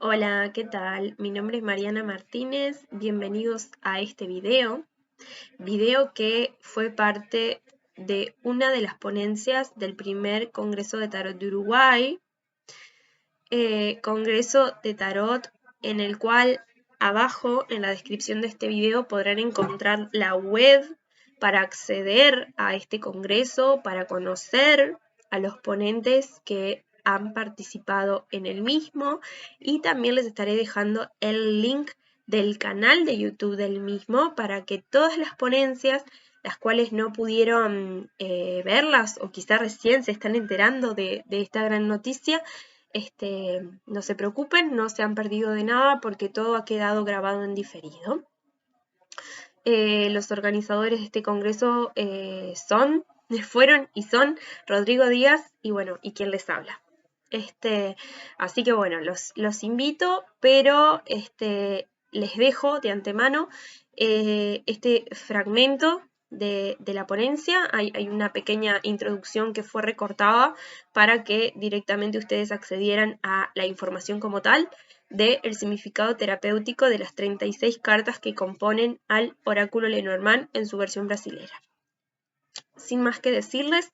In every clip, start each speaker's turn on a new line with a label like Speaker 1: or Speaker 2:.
Speaker 1: Hola, ¿qué tal? Mi nombre es Mariana Martínez, bienvenidos a este video que fue parte de una de las ponencias del primer Congreso de Tarot de Uruguay, Congreso de Tarot en el cual abajo en la descripción de este video podrán encontrar la web para acceder a este congreso, para conocer a los ponentes que han participado en el mismo, y también les estaré dejando el link del canal de YouTube del mismo para que todas las ponencias, las cuales no pudieron verlas o quizá recién se están enterando de esta gran noticia, no se preocupen, no se han perdido de nada porque todo ha quedado grabado en diferido. Los organizadores de este congreso fueron y son Rodrigo Díaz y quien les habla. Así que bueno, los invito, pero les dejo de antemano este fragmento de la ponencia. Hay una pequeña introducción que fue recortada para que directamente ustedes accedieran a la información como tal del significado terapéutico de las 36 cartas que componen al oráculo Lenormand en su versión brasilera. Sin más que decirles,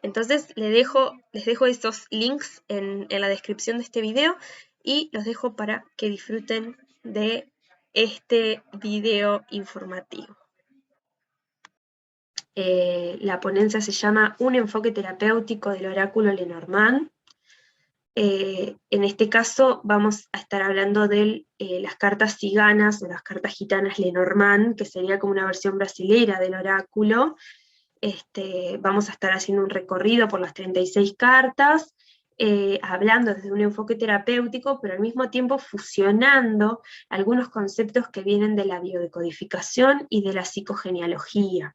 Speaker 1: entonces les dejo estos links en la descripción de este video y los dejo para que disfruten de este video informativo. La ponencia se llama Un enfoque terapéutico del oráculo Lenormand. En este caso vamos a estar hablando de las cartas ciganas o las cartas gitanas Lenormand, que sería como una versión brasilera del oráculo. Vamos a estar haciendo un recorrido por las 36 cartas, hablando desde un enfoque terapéutico, pero al mismo tiempo fusionando algunos conceptos que vienen de la biodecodificación y de la psicogenealogía.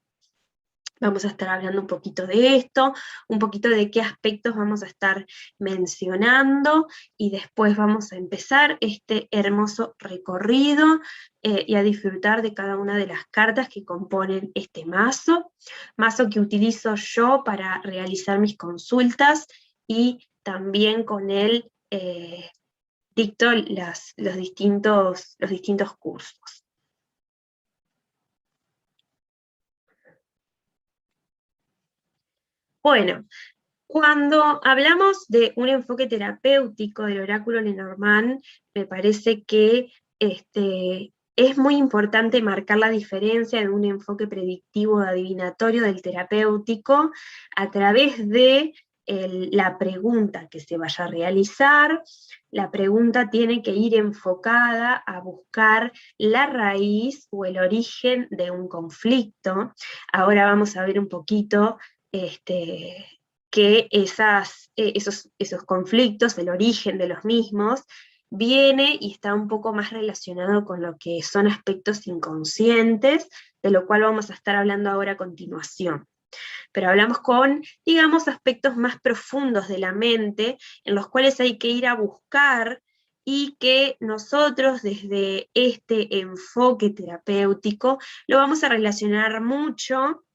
Speaker 1: Vamos a estar hablando un poquito de esto, un poquito de qué aspectos vamos a estar mencionando, y después vamos a empezar este hermoso recorrido y a disfrutar de cada una de las cartas que componen este mazo que utilizo yo para realizar mis consultas, y también con él dicto los distintos cursos. Bueno, cuando hablamos de un enfoque terapéutico del oráculo Lenormand, me parece que es muy importante marcar la diferencia de un enfoque predictivo o adivinatorio del terapéutico a través de la pregunta que se vaya a realizar. La pregunta tiene que ir enfocada a buscar la raíz o el origen de un conflicto. Ahora vamos a ver un poquito que esos conflictos, el origen de los mismos, viene y está un poco más relacionado con lo que son aspectos inconscientes, de lo cual vamos a estar hablando ahora a continuación. Pero hablamos con, digamos, aspectos más profundos de la mente, en los cuales hay que ir a buscar, y que nosotros desde este enfoque terapéutico lo vamos a relacionar mucho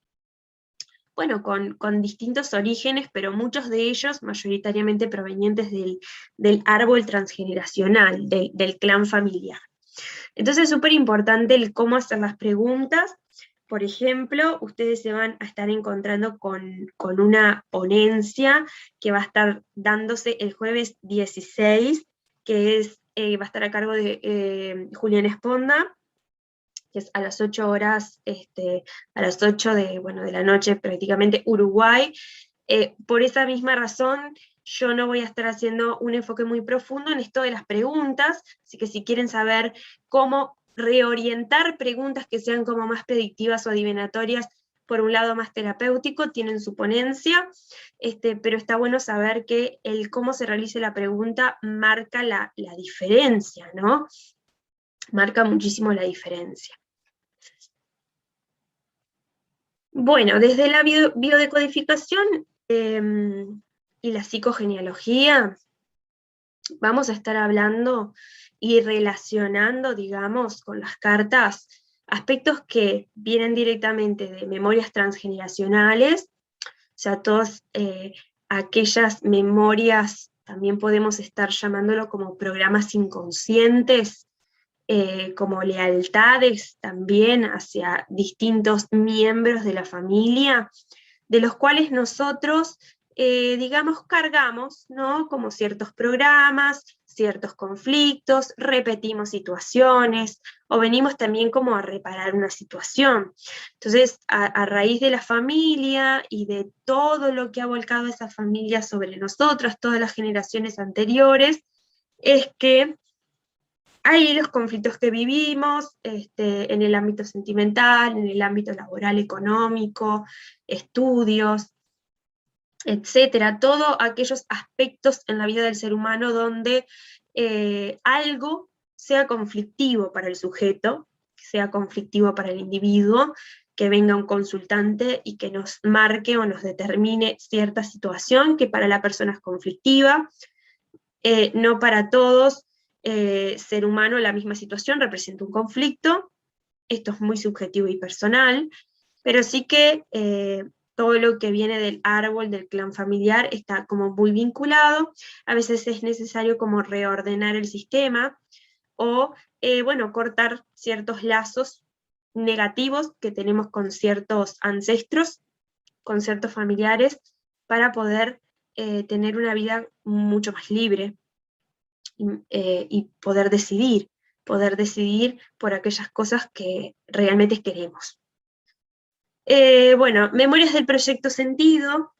Speaker 1: con distintos orígenes, pero muchos de ellos mayoritariamente provenientes del árbol transgeneracional, del clan familiar. Entonces es súper importante el cómo hacer las preguntas. Por ejemplo, ustedes se van a estar encontrando con una ponencia que va a estar dándose el jueves 16, que va a estar a cargo de Julián Esponda, que es a las 8 horas, a las 8 de la noche prácticamente Uruguay. Por esa misma razón, yo no voy a estar haciendo un enfoque muy profundo en esto de las preguntas, así que si quieren saber cómo reorientar preguntas que sean como más predictivas o adivinatorias, por un lado más terapéutico, tienen su ponencia, pero está bueno saber que el cómo se realice la pregunta marca la diferencia, ¿no? Marca muchísimo la diferencia. Bueno, desde la biodecodificación y la psicogenealogía, vamos a estar hablando y relacionando, digamos, con las cartas, aspectos que vienen directamente de memorias transgeneracionales, o sea, todas aquellas memorias también podemos estar llamándolo como programas inconscientes, como lealtades también hacia distintos miembros de la familia, de los cuales nosotros, digamos, cargamos, ¿no? Como ciertos programas, ciertos conflictos, repetimos situaciones, o venimos también como a reparar una situación. Entonces, a raíz de la familia y de todo lo que ha volcado esa familia sobre nosotros, todas las generaciones anteriores, es que hay los conflictos que vivimos en el ámbito sentimental, en el ámbito laboral, económico, estudios, etcétera, todos aquellos aspectos en la vida del ser humano donde algo sea conflictivo para el sujeto, sea conflictivo para el individuo, que venga un consultante y que nos marque o nos determine cierta situación que para la persona es conflictiva, no para todos ser humano la misma situación representa un conflicto, esto es muy subjetivo y personal, pero sí que todo lo que viene del árbol, del clan familiar, está como muy vinculado. A veces es necesario como reordenar el sistema o, bueno, cortar ciertos lazos negativos que tenemos con ciertos ancestros, con ciertos familiares, para poder tener una vida mucho más libre y poder decidir por aquellas cosas que realmente queremos. Bueno, Memorias del Proyecto Sentido,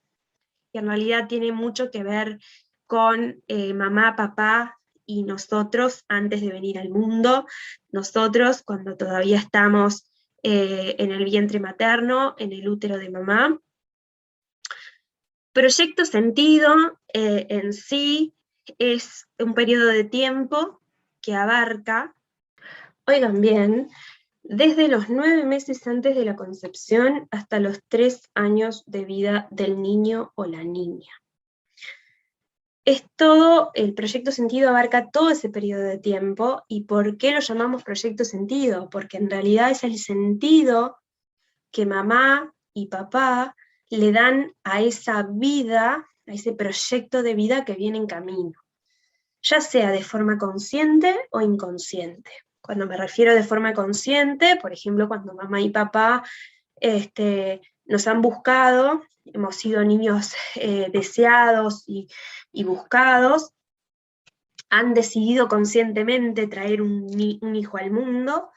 Speaker 1: que en realidad tiene mucho que ver con mamá, papá y nosotros antes de venir al mundo, nosotros cuando todavía estamos en el vientre materno, en el útero de mamá. Proyecto Sentido en sí es un periodo de tiempo que abarca, oigan bien, desde los 9 meses antes de la concepción hasta los 3 años de vida del niño o la niña. Es todo, el Proyecto Sentido abarca todo ese periodo de tiempo. ¿Y por qué lo llamamos Proyecto Sentido? Porque en realidad es el sentido que mamá y papá le dan a esa vida, a ese proyecto de vida que viene en camino, ya sea de forma consciente o inconsciente. Cuando me refiero de forma consciente, por ejemplo, cuando mamá y papá nos han buscado, hemos sido niños deseados y buscados, han decidido conscientemente traer un hijo al mundo,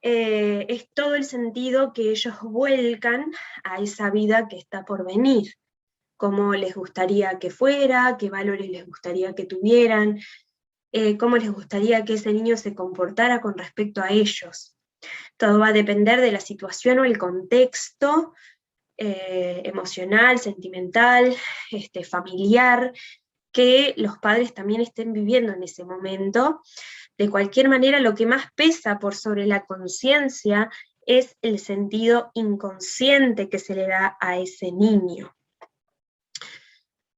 Speaker 1: es todo el sentido que ellos vuelcan a esa vida que está por venir, cómo les gustaría que fuera, qué valores les gustaría que tuvieran, cómo les gustaría que ese niño se comportara con respecto a ellos. Todo va a depender de la situación o el contexto emocional, sentimental, familiar, que los padres también estén viviendo en ese momento. De cualquier manera, lo que más pesa por sobre la conciencia es el sentido inconsciente que se le da a ese niño.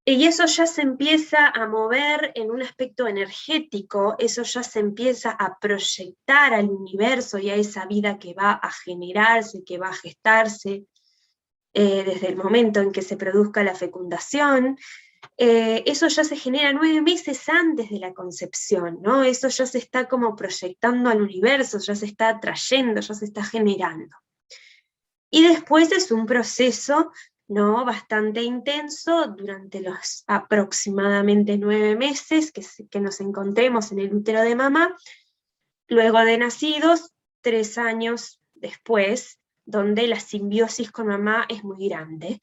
Speaker 1: Y eso ya se empieza a mover en un aspecto energético, eso ya se empieza a proyectar al universo y a esa vida que va a generarse, que va a gestarse, desde el momento en que se produzca la fecundación. Eso ya se genera 9 meses antes de la concepción, ¿no? Eso ya se está como proyectando al universo, ya se está atrayendo, ya se está generando. Y después es un proceso, ¿no?, bastante intenso durante los aproximadamente 9 meses que nos encontremos en el útero de mamá, luego de nacidos, 3 años después, donde la simbiosis con mamá es muy grande.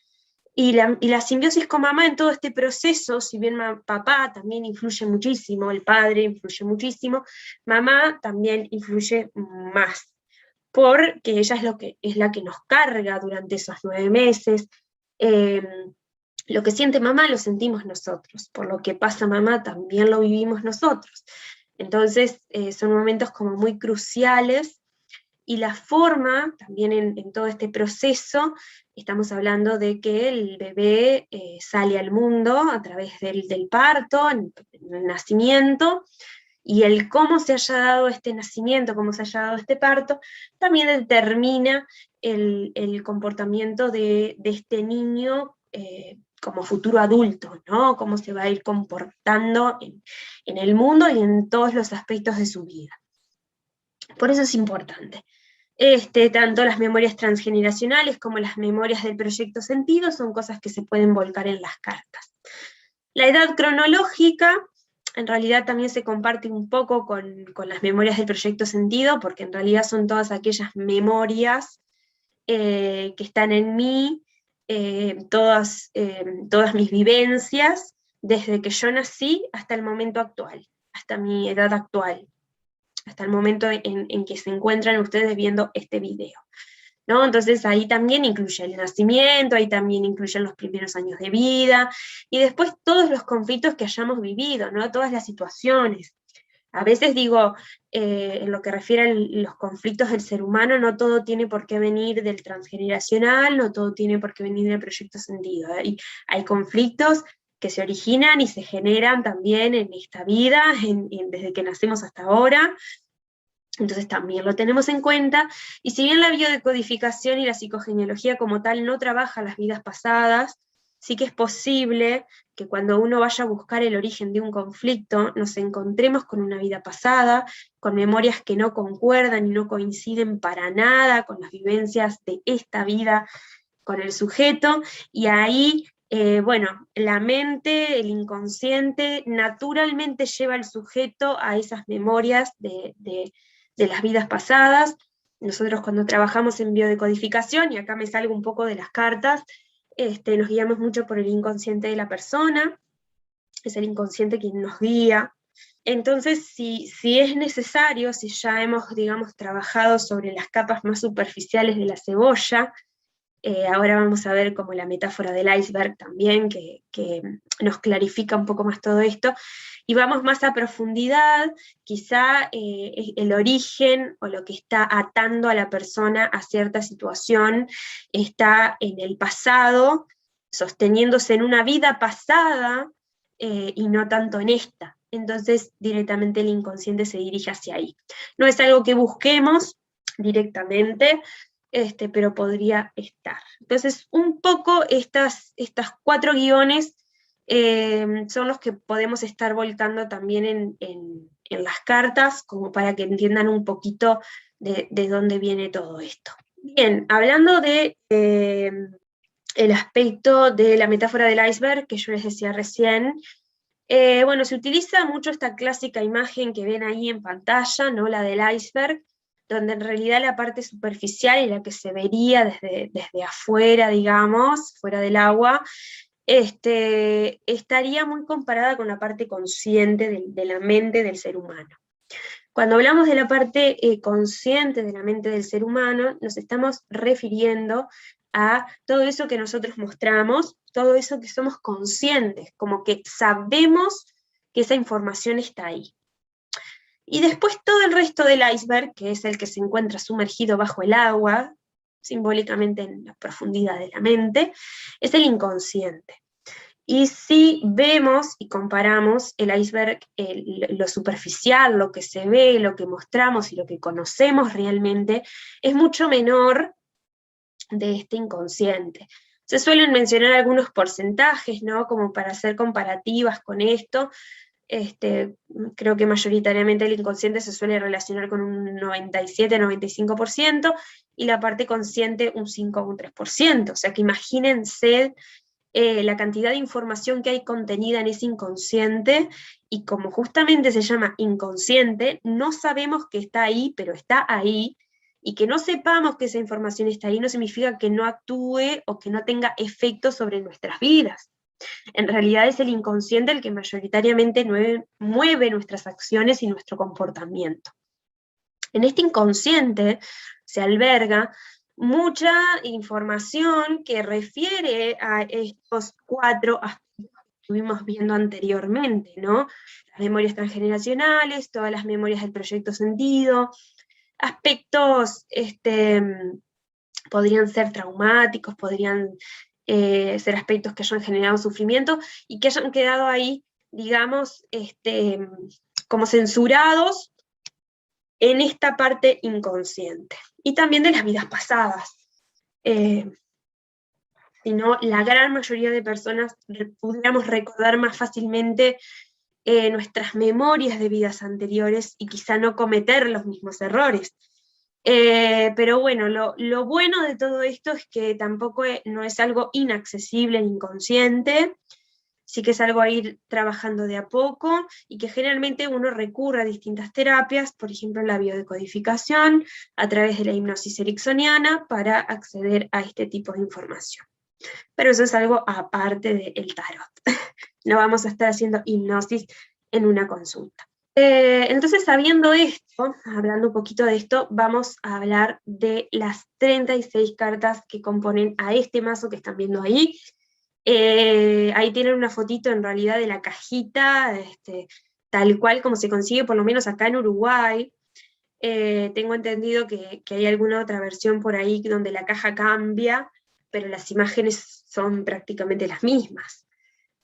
Speaker 1: Y la simbiosis con mamá en todo este proceso, si bien papá también influye muchísimo, el padre influye muchísimo, mamá también influye más, porque ella es la que nos carga durante esos 9 meses. Lo que siente mamá lo sentimos nosotros, por lo que pasa mamá también lo vivimos nosotros. Entonces son momentos como muy cruciales, y la forma, también en todo este proceso, estamos hablando de que el bebé sale al mundo a través del parto, en el nacimiento, y el cómo se haya dado este nacimiento, cómo se haya dado este parto, también determina el comportamiento de este niño como futuro adulto, ¿no? Cómo se va a ir comportando en el mundo y en todos los aspectos de su vida. Por eso es importante. Tanto las memorias transgeneracionales como las memorias del proyecto sentido son cosas que se pueden volcar en las cartas. La edad cronológica en realidad también se comparte un poco con las memorias del proyecto sentido, porque en realidad son todas aquellas memorias que están en mí, todas mis vivencias, desde que yo nací hasta el momento actual, hasta mi edad actual, hasta el momento en que se encuentran ustedes viendo este video, ¿no? Entonces ahí también incluye el nacimiento, ahí también incluyen los primeros años de vida, y después todos los conflictos que hayamos vivido, ¿no? Todas las situaciones. A veces digo, en lo que refiere a los conflictos del ser humano, no todo tiene por qué venir del transgeneracional, no todo tiene por qué venir del proyecto sentido. Hay conflictos que se originan y se generan también en esta vida, desde que nacemos hasta ahora. Entonces también lo tenemos en cuenta, y si bien la biodecodificación y la psicogenealogía como tal no trabaja las vidas pasadas, sí que es posible que cuando uno vaya a buscar el origen de un conflicto, nos encontremos con una vida pasada, con memorias que no concuerdan y no coinciden para nada con las vivencias de esta vida con el sujeto, y ahí bueno, la mente, el inconsciente, naturalmente lleva al sujeto a esas memorias de las vidas pasadas. Nosotros cuando trabajamos en biodecodificación, y acá me salgo un poco de las cartas, nos guiamos mucho por el inconsciente de la persona, es el inconsciente quien nos guía. Entonces, si es necesario, si ya hemos, digamos, trabajado sobre las capas más superficiales de la cebolla, ahora vamos a ver como la metáfora del iceberg también, que nos clarifica un poco más todo esto, y vamos más a profundidad, quizá el origen o lo que está atando a la persona a cierta situación está en el pasado, sosteniéndose en una vida pasada, y no tanto en esta. Entonces directamente el inconsciente se dirige hacia ahí. No es algo que busquemos directamente, pero podría estar. Entonces, un poco estas 4 guiones son los que podemos estar volcando también en las cartas, como para que entiendan un poquito de dónde viene todo esto. Bien, hablando de el aspecto de la metáfora del iceberg, que yo les decía recién, bueno, se utiliza mucho esta clásica imagen que ven ahí en pantalla, ¿no? La del iceberg, donde en realidad la parte superficial y la que se vería desde afuera, digamos, fuera del agua, estaría muy comparada con la parte consciente de la mente del ser humano. Cuando hablamos de la parte consciente de la mente del ser humano, nos estamos refiriendo a todo eso que nosotros mostramos, todo eso que somos conscientes, como que sabemos que esa información está ahí. Y después todo el resto del iceberg, que es el que se encuentra sumergido bajo el agua, simbólicamente en la profundidad de la mente, es el inconsciente. Y si vemos y comparamos el iceberg, lo superficial, lo que se ve, lo que mostramos y lo que conocemos realmente, es mucho menor de este inconsciente. Se suelen mencionar algunos porcentajes, ¿no? Como para hacer comparativas con esto. Creo que mayoritariamente el inconsciente se suele relacionar con un 97-95%, y la parte consciente un 5 o un 3%. O sea que imagínense la cantidad de información que hay contenida en ese inconsciente, y como justamente se llama inconsciente, no sabemos que está ahí, pero está ahí, y que no sepamos que esa información está ahí no significa que no actúe o que no tenga efecto sobre nuestras vidas. En realidad es el inconsciente el que mayoritariamente mueve nuestras acciones y nuestro comportamiento. En este inconsciente se alberga mucha información que refiere a estos 4 aspectos que estuvimos viendo anteriormente, ¿no? Las memorias transgeneracionales, todas las memorias del proyecto sentido, aspectos podrían ser traumáticos, podrían ser aspectos que hayan generado sufrimiento y que hayan quedado ahí, digamos, como censurados en esta parte inconsciente. Y también de las vidas pasadas. sino la gran mayoría de personas pudiéramos recordar más fácilmente nuestras memorias de vidas anteriores y quizá no cometer los mismos errores. Pero bueno, lo bueno de todo esto es que tampoco no es algo inaccesible ni inconsciente, sí que es algo a ir trabajando de a poco y que generalmente uno recurre a distintas terapias, por ejemplo la biodecodificación, a través de la hipnosis ericksoniana para acceder a este tipo de información. Pero eso es algo aparte del tarot. No vamos a estar haciendo hipnosis en una consulta. Entonces, sabiendo esto, hablando un poquito de esto, vamos a hablar de las 36 cartas que componen a este mazo que están viendo ahí. Ahí tienen una fotito en realidad de la cajita, tal cual como se consigue por lo menos acá en Uruguay. Tengo entendido que hay alguna otra versión por ahí donde la caja cambia, pero las imágenes son prácticamente las mismas.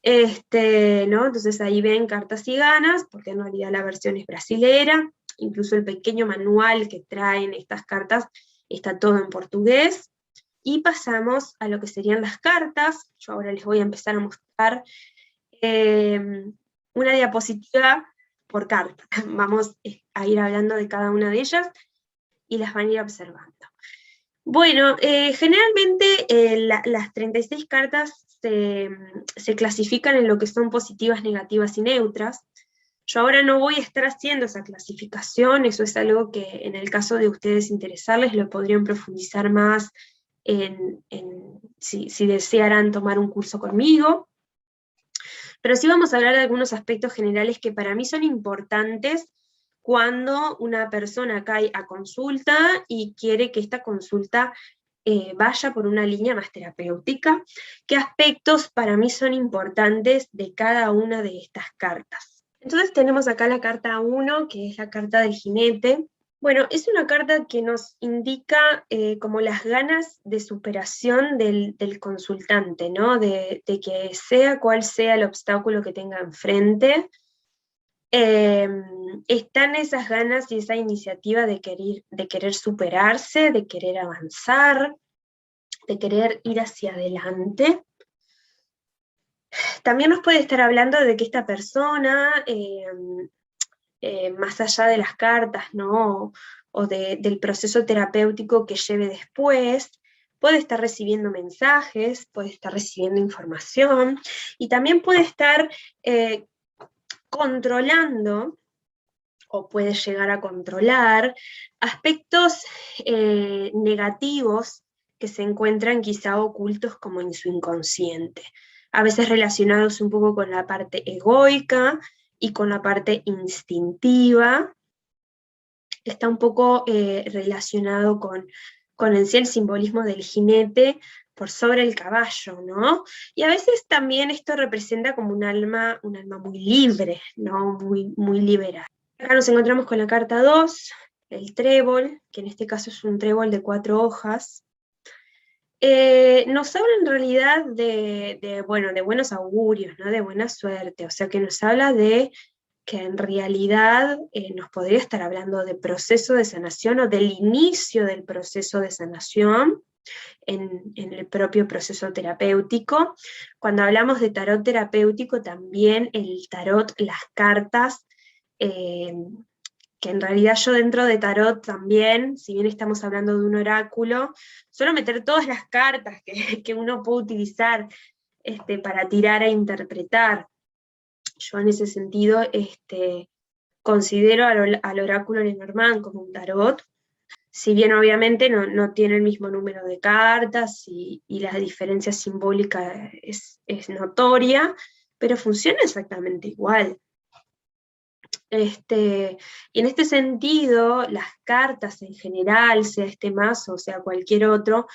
Speaker 1: ¿No? Entonces ahí ven cartas ciganas, porque en realidad la versión es brasilera, incluso el pequeño manual que traen estas cartas está todo en portugués. Y pasamos a lo que serían las cartas. Yo ahora les voy a empezar a mostrar una diapositiva por carta. Vamos a ir hablando de cada una de ellas y las van a ir observando. Bueno, generalmente las 36 cartas se clasifican en lo que son positivas, negativas y neutras. Yo ahora no voy a estar haciendo esa clasificación, eso es algo que en el caso de ustedes interesarles lo podrían profundizar más si desearan tomar un curso conmigo. Pero sí vamos a hablar de algunos aspectos generales que para mí son importantes cuando una persona cae a consulta y quiere que esta consulta vaya por una línea más terapéutica. ¿Qué aspectos para mí son importantes de cada una de estas cartas? Entonces tenemos acá la carta 1, que es la carta del jinete. Bueno, es una carta que nos indica como las ganas de superación del consultante, ¿no? De que sea cual sea el obstáculo que tenga enfrente, están esas ganas y esa iniciativa de querer superarse, de querer avanzar, de querer ir hacia adelante. También nos puede estar hablando de que esta persona, más allá de las cartas, ¿no? o del proceso terapéutico que lleve después, puede estar recibiendo mensajes, puede estar recibiendo información, y también puede estar controlando, o puede llegar a controlar, aspectos negativos que se encuentran quizá ocultos como en su inconsciente, a veces relacionados un poco con la parte egoica y con la parte instintiva. Está un poco relacionado con en sí el simbolismo del jinete por sobre el caballo, ¿no? Y a veces también esto representa como un alma muy libre, ¿no? Muy liberal. Acá nos encontramos con la carta 2, el trébol, que en este caso es un trébol de 4 hojas. Nos habla en realidad de buenos augurios, ¿no? De buena suerte, o sea que nos habla de que en realidad nos podría estar hablando de proceso de sanación o del inicio del proceso de sanación en el propio proceso terapéutico. Cuando hablamos de tarot terapéutico, también el tarot, las cartas, que en realidad yo dentro de tarot también, si bien estamos hablando de un oráculo, suelo meter todas las cartas que uno puede utilizar para tirar e interpretar. Yo en ese sentido considero al oráculo Lenormand como un tarot, si bien obviamente no tiene el mismo número de cartas y la diferencia simbólica es notoria, pero funciona exactamente igual. Y en este sentido, las cartas en general, sea este mazo o sea cualquier otro,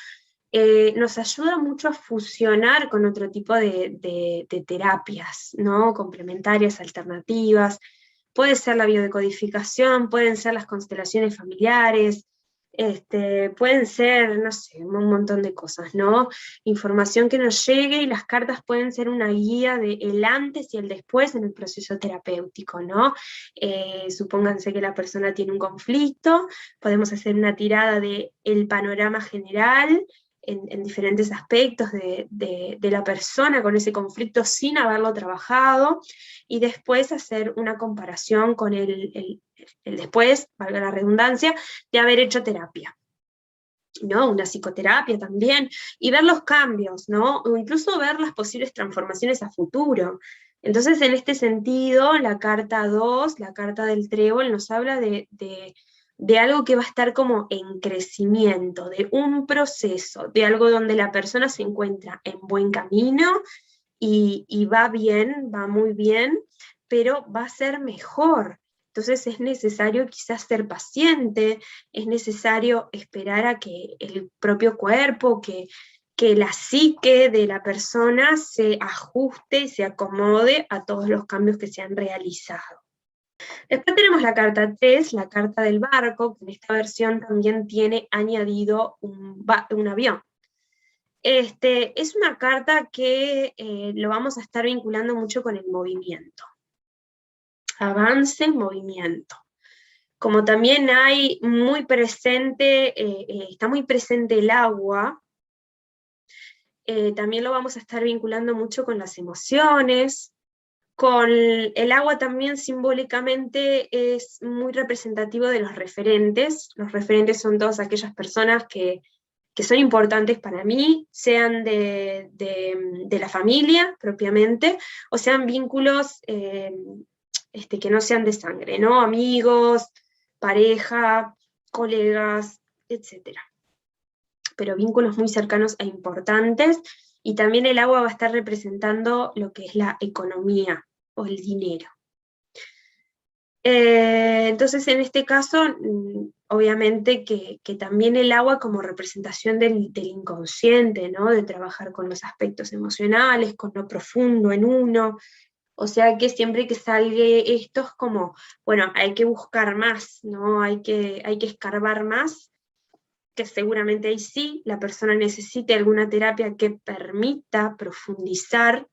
Speaker 1: nos ayuda mucho a fusionar con otro tipo de terapias, ¿no? Complementarias, alternativas. Puede ser la biodecodificación, pueden ser las constelaciones familiares, pueden ser, no sé, un montón de cosas, ¿no? Información que nos llegue, y las cartas pueden ser una guía de el antes y el después en el proceso terapéutico, ¿no? Supónganse que la persona tiene un conflicto, podemos hacer una tirada de el panorama general, en diferentes aspectos de la persona con ese conflicto sin haberlo trabajado, y después hacer una comparación con el después, valga la redundancia, de haber hecho terapia, ¿no? Una psicoterapia también, y ver los cambios, ¿no? O incluso ver las posibles transformaciones a futuro. Entonces, en este sentido, la carta 2, la carta del trébol, nos habla de algo que va a estar como en crecimiento, de un proceso, de algo donde la persona se encuentra en buen camino y va bien, va muy bien, pero va a ser mejor. Entonces es necesario quizás ser paciente, es necesario esperar a que el propio cuerpo, que la psique de la persona se ajuste y se acomode a todos los cambios que se han realizado. Después tenemos la carta 3, la carta del barco, que en esta versión también tiene añadido un avión. Es una carta que lo vamos a estar vinculando mucho con el movimiento. Avance, movimiento. Como también hay muy presente, está muy presente el agua, también lo vamos a estar vinculando mucho con las emociones. Con el agua también simbólicamente es muy representativo de los referentes. Los referentes son todas aquellas personas que son importantes para mí, sean de la familia propiamente, o sean vínculos que no sean de sangre, ¿no? Amigos, pareja, colegas, etc. Pero vínculos muy cercanos e importantes, y también el agua va a estar representando lo que es la economía o el dinero. Entonces, en este caso, obviamente que también el agua como representación del inconsciente, ¿no? De trabajar con los aspectos emocionales, con lo profundo en uno. O sea que siempre que salga esto es como, bueno, hay que buscar más, ¿no? Hay que escarbar más, que seguramente ahí sí la persona necesite alguna terapia que permita profundizar,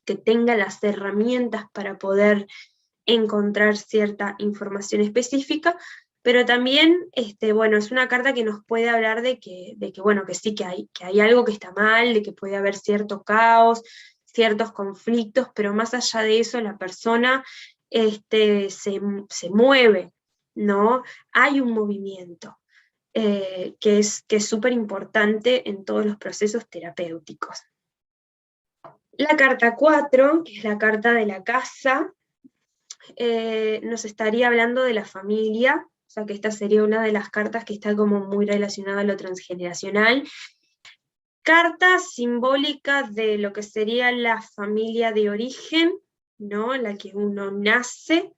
Speaker 1: que tenga las herramientas para poder encontrar cierta información específica, pero también, bueno, es una carta que nos puede hablar de que bueno, que sí, que hay algo que está mal, de que puede haber cierto caos, ciertos conflictos, pero más allá de eso, la persona se mueve, ¿no? Hay un movimiento, que es súper importante en todos los procesos terapéuticos. La carta 4, que es la carta de la casa, nos estaría hablando de la familia, o sea que esta sería una de las cartas que está como muy relacionada a lo transgeneracional. Carta simbólica de lo que sería la familia de origen, ¿no? La que uno nace,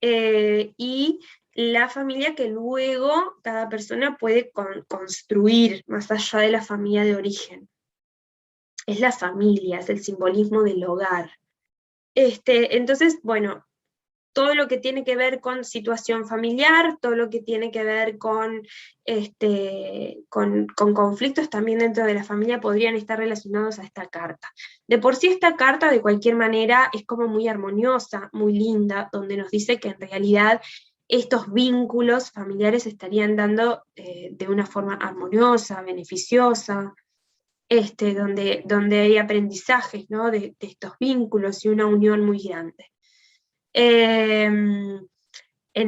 Speaker 1: y la familia que luego cada persona puede construir más allá de la familia de origen. Es la familia, es el simbolismo del hogar. Entonces, bueno, todo lo que tiene que ver con situación familiar, todo lo que tiene que ver con conflictos también dentro de la familia podrían estar relacionados a esta carta. De por sí esta carta, de cualquier manera, es como muy armoniosa, muy linda, donde nos dice que en realidad estos vínculos familiares se estarían dando de una forma armoniosa, beneficiosa, donde hay aprendizajes, ¿no? de estos vínculos y una unión muy grande. En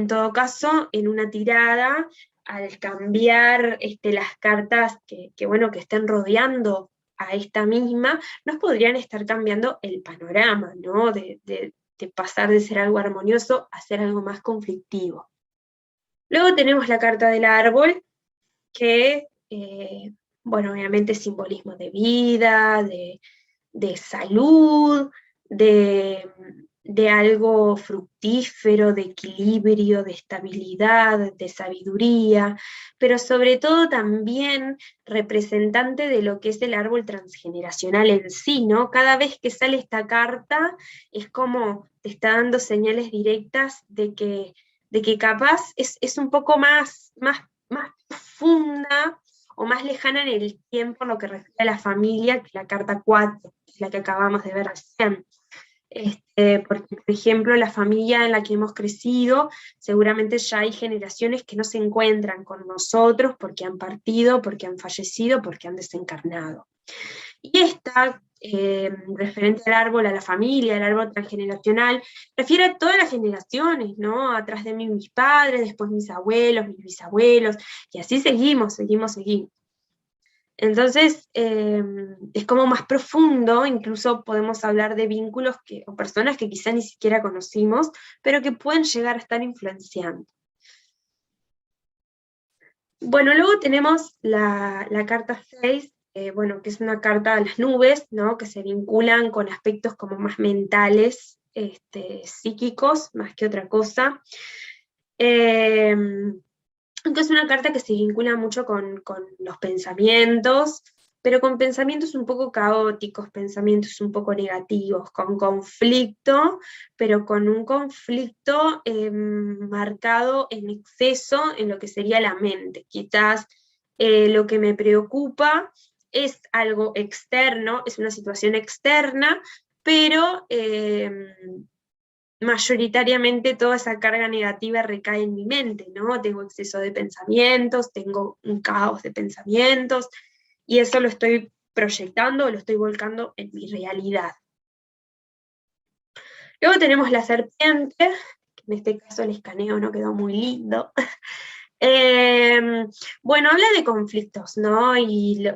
Speaker 1: todo caso, en una tirada, al cambiar las cartas bueno, que estén rodeando a esta misma, nos podrían estar cambiando el panorama, ¿no? De pasar de ser algo armonioso a ser algo más conflictivo. Luego tenemos la carta del árbol, que, bueno, obviamente es simbolismo de vida, de salud, de algo fructífero, de equilibrio, de estabilidad, de sabiduría, pero sobre todo también representante de lo que es el árbol transgeneracional en sí, ¿no? Cada vez que sale esta carta es como te está dando señales directas de que capaz es un poco más profunda o más lejana en el tiempo en lo que refiere a la familia que la carta 4, que es la que acabamos de ver recién. Porque, por ejemplo, la familia en la que hemos crecido, seguramente ya hay generaciones que no se encuentran con nosotros porque han partido, porque han fallecido, porque han desencarnado. Y esta, referente al árbol, a la familia, al árbol transgeneracional, refiere a todas las generaciones, ¿no? Atrás de mí mis padres, después mis abuelos, mis bisabuelos, y así seguimos. Entonces, es como más profundo, incluso podemos hablar de vínculos o personas que quizá ni siquiera conocimos, pero que pueden llegar a estar influenciando. Bueno, luego tenemos la carta 6, bueno, que es una carta a las nubes, ¿no? Que se vinculan con aspectos como más mentales, psíquicos, más que otra cosa. Aunque es una carta que se vincula mucho con los pensamientos, pero con pensamientos un poco caóticos, pensamientos un poco negativos, con conflicto, pero con un conflicto marcado en exceso en lo que sería la mente. Quizás lo que me preocupa es algo externo, es una situación externa, pero mayoritariamente toda esa carga negativa recae en mi mente, ¿no? Tengo exceso de pensamientos, tengo un caos de pensamientos, y eso lo estoy proyectando, lo estoy volcando en mi realidad. Luego tenemos la serpiente, que en este caso el escaneo no quedó muy lindo. Bueno, habla de conflictos, ¿no? Y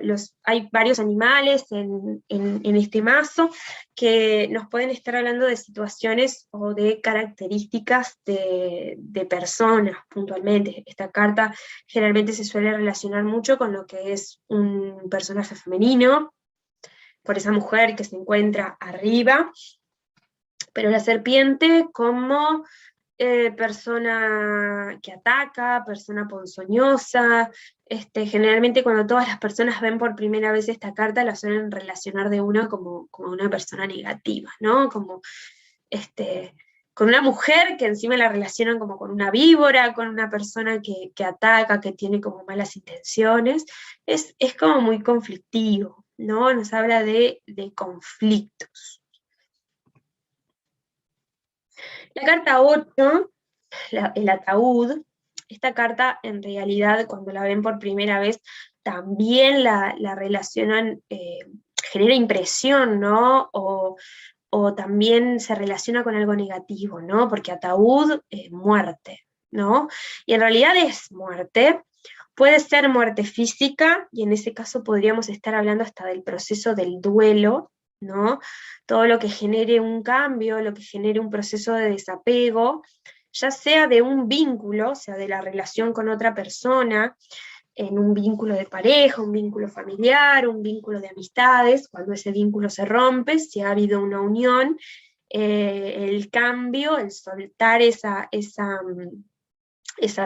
Speaker 1: hay varios animales en este mazo que nos pueden estar hablando de situaciones o de características de personas puntualmente. Esta carta generalmente se suele relacionar mucho con lo que es un personaje femenino, por esa mujer que se encuentra arriba, pero la serpiente como persona que ataca, persona ponzoñosa. Generalmente cuando todas las personas ven por primera vez esta carta, la suelen relacionar de una como una persona negativa, ¿no? Como con una mujer que encima la relacionan como con una víbora, con una persona que ataca, que tiene como malas intenciones. Es como muy conflictivo, ¿no? Nos habla de conflictos. La carta 8, el ataúd, esta carta en realidad cuando la ven por primera vez también la relacionan, genera impresión, ¿no? O también se relaciona con algo negativo, ¿no? Porque ataúd, muerte, ¿no? Y en realidad es muerte. Puede ser muerte física, y en ese caso podríamos estar hablando hasta del proceso del duelo, ¿no? Todo lo que genere un cambio, lo que genere un proceso de desapego, ya sea de un vínculo, o sea, de la relación con otra persona, en un vínculo de pareja, un vínculo familiar, un vínculo de amistades, cuando ese vínculo se rompe, si ha habido una unión, el cambio, el soltar esa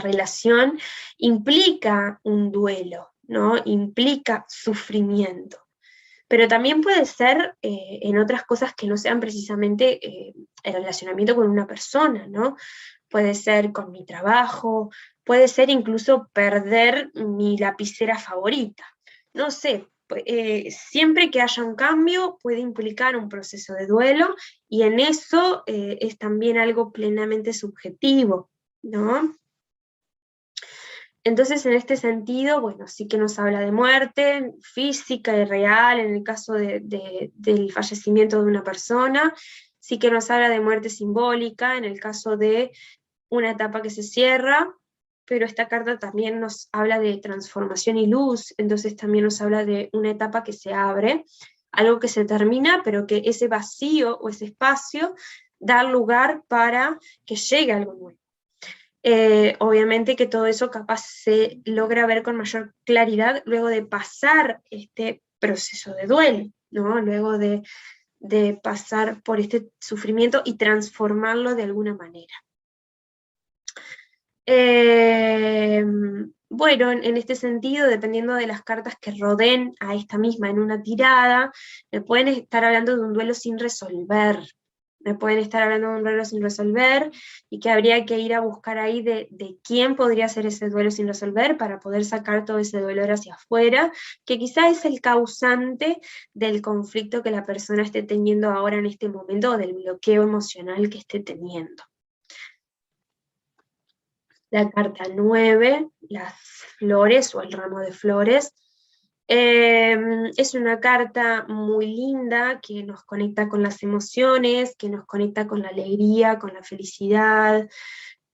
Speaker 1: relación implica un duelo, ¿no? Implica sufrimiento. Pero también puede ser en otras cosas que no sean precisamente el relacionamiento con una persona, ¿no? Puede ser con mi trabajo, puede ser incluso perder mi lapicera favorita. No sé, siempre que haya un cambio puede implicar un proceso de duelo, y en eso es también algo plenamente subjetivo, ¿no? Entonces, en este sentido, bueno, sí que nos habla de muerte física y real en el caso del fallecimiento de una persona, sí que nos habla de muerte simbólica en el caso de una etapa que se cierra, pero esta carta también nos habla de transformación y luz, entonces también nos habla de una etapa que se abre, algo que se termina, pero que ese vacío o ese espacio da lugar para que llegue algo nuevo. Obviamente que todo eso capaz se logra ver con mayor claridad luego de pasar este proceso de duelo, ¿no? Luego de pasar por este sufrimiento y transformarlo de alguna manera. Bueno, en este sentido, dependiendo de las cartas que rodeen a esta misma en una tirada, me pueden estar hablando de un duelo sin resolver, me pueden estar hablando de un duelo sin resolver, y que habría que ir a buscar ahí de quién podría ser ese duelo sin resolver para poder sacar todo ese dolor hacia afuera, que quizá es el causante del conflicto que la persona esté teniendo ahora en este momento, o del bloqueo emocional que esté teniendo. La carta 9, las flores o el ramo de flores. Es una carta muy linda que nos conecta con las emociones, que nos conecta con la alegría, con la felicidad,